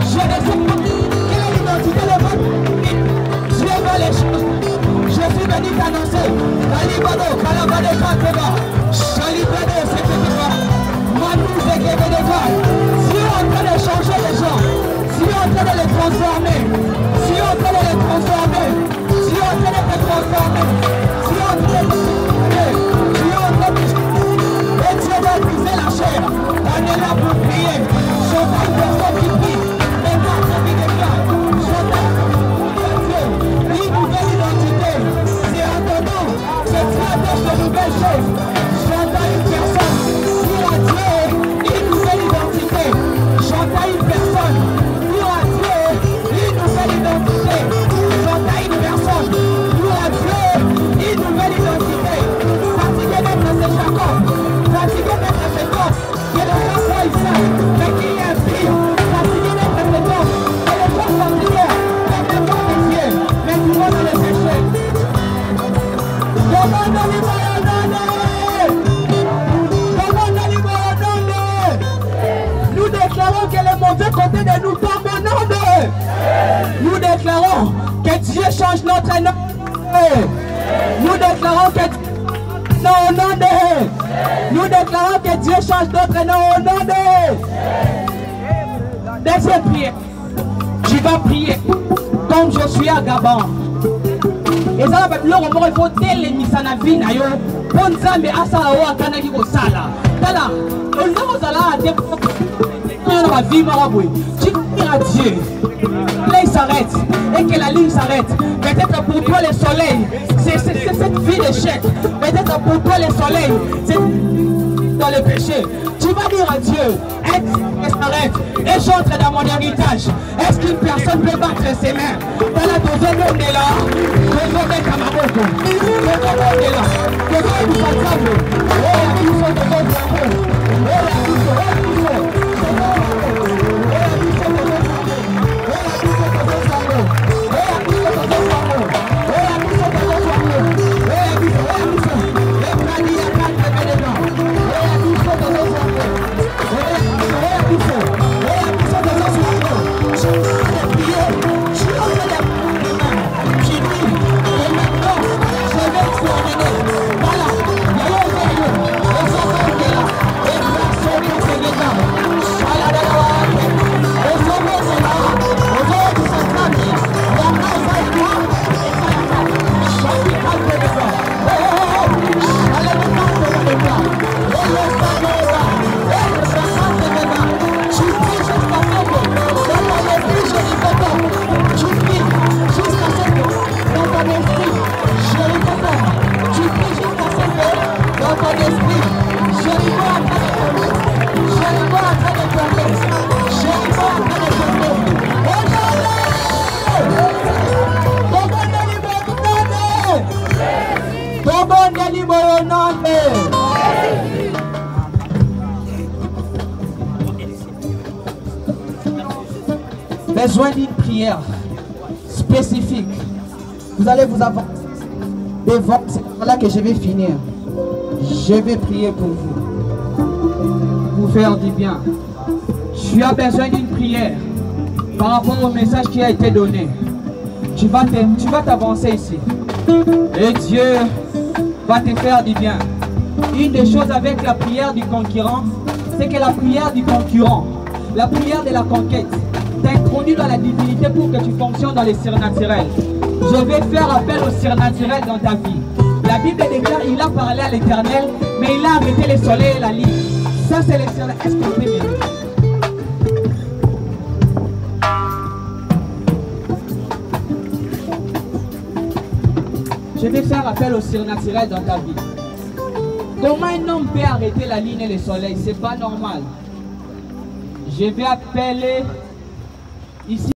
Je ne sais pas quelle est l'identité de votre vie. Dieu veut les choses. Je suis venu t'annoncer. Kalibado, Kalabade, Kateba. Chalibade, Seketeba. Manou, Seketeba. Dieu est en train de changer les gens. Dieu est en train de les transformer. Dieu est en train de les transformer. Dieu est en train de te transformer. Dieu est en train de te transformer. Dieu est en train de te transformer. Et Dieu va briser la chair. On est là pour prier. Je vois une personne qui prie. Maintenant, ça vit des gars. Je vois une nouvelle identité. C'est en ton nom. C'est Dieu attache de nouvelles choses. J'entends une personne. Dire à Dieu une nouvelle identité. J'entends une personne. Dire à Dieu une nouvelle identité. J'entends une personne. Dire à Dieu une nouvelle identité. Fatigué d'être ce Jacob. Fatigué d'être ce corps. Que les gens soient ici. Mais qu'il y ait un pire. Fatigué d'être ce corps. Que les gens soient fatigués. Mais ne pas de Dieu. Mais tu vas dans les péchés. Nous déclarons que les mauvais côtés de nous tombent au nom de. Nous déclarons que Dieu change notre nom. Nous déclarons que non, au nom de. Nous déclarons que Dieu change notre nom au nom de. Deuxième prière. Tu vas prier comme je suis à Gabon. Et ça va le moment il faut télémisa na vie na yo pour nzambe asala o akana ki ko sala tala on sala de dans la vie maraboui tu dis à Dieu là il s'arrête et que la ligne s'arrête peut-être pour toi le soleil c'est cette vie d'échec peut-être pour toi le soleil c'est dans le péché. Tu vas dire à Dieu, est-ce s'arrête et j'entre dans mon héritage. Est-ce qu'une personne peut battre ses mains? Dans la deuxième monde est là, je vais mettre à ma boque. Le deuxième monde est là, que toi nous ensemble. Oh la mission de votre amour. Oh la mission, oh la mission. Oh la mission de votre amour. Oh la mission de votre amour. Oh la mission de votre amour. Oh la mission de votre amour. Oh la mission, oh la mission. Les bradis à quatre événements. Besoin d'une prière spécifique. Vous allez vous avancer devant, c'est là que je vais finir. Je vais prier pour vous faire du bien. Tu as besoin d'une prière par rapport au message qui a été donné. Tu vas t'avancer ici. Et Dieu va te faire du bien. Une des choses avec la prière du concurrent, c'est que la prière du concurrent, la prière de la conquête, t'introduit dans la divinité pour que tu fonctionnes dans les surnaturels. Je vais faire appel au surnaturel dans ta vie. La Bible déclare, il a parlé à l'Éternel, mais il a arrêté le soleil et la lune. Ça c'est le surnaturel. Est-ce qu'on peut m'aider? Je vais faire appel au surnaturel dans ta vie. Comment un homme peut arrêter la lune et le soleil? C'est pas normal. Je vais appeler ici.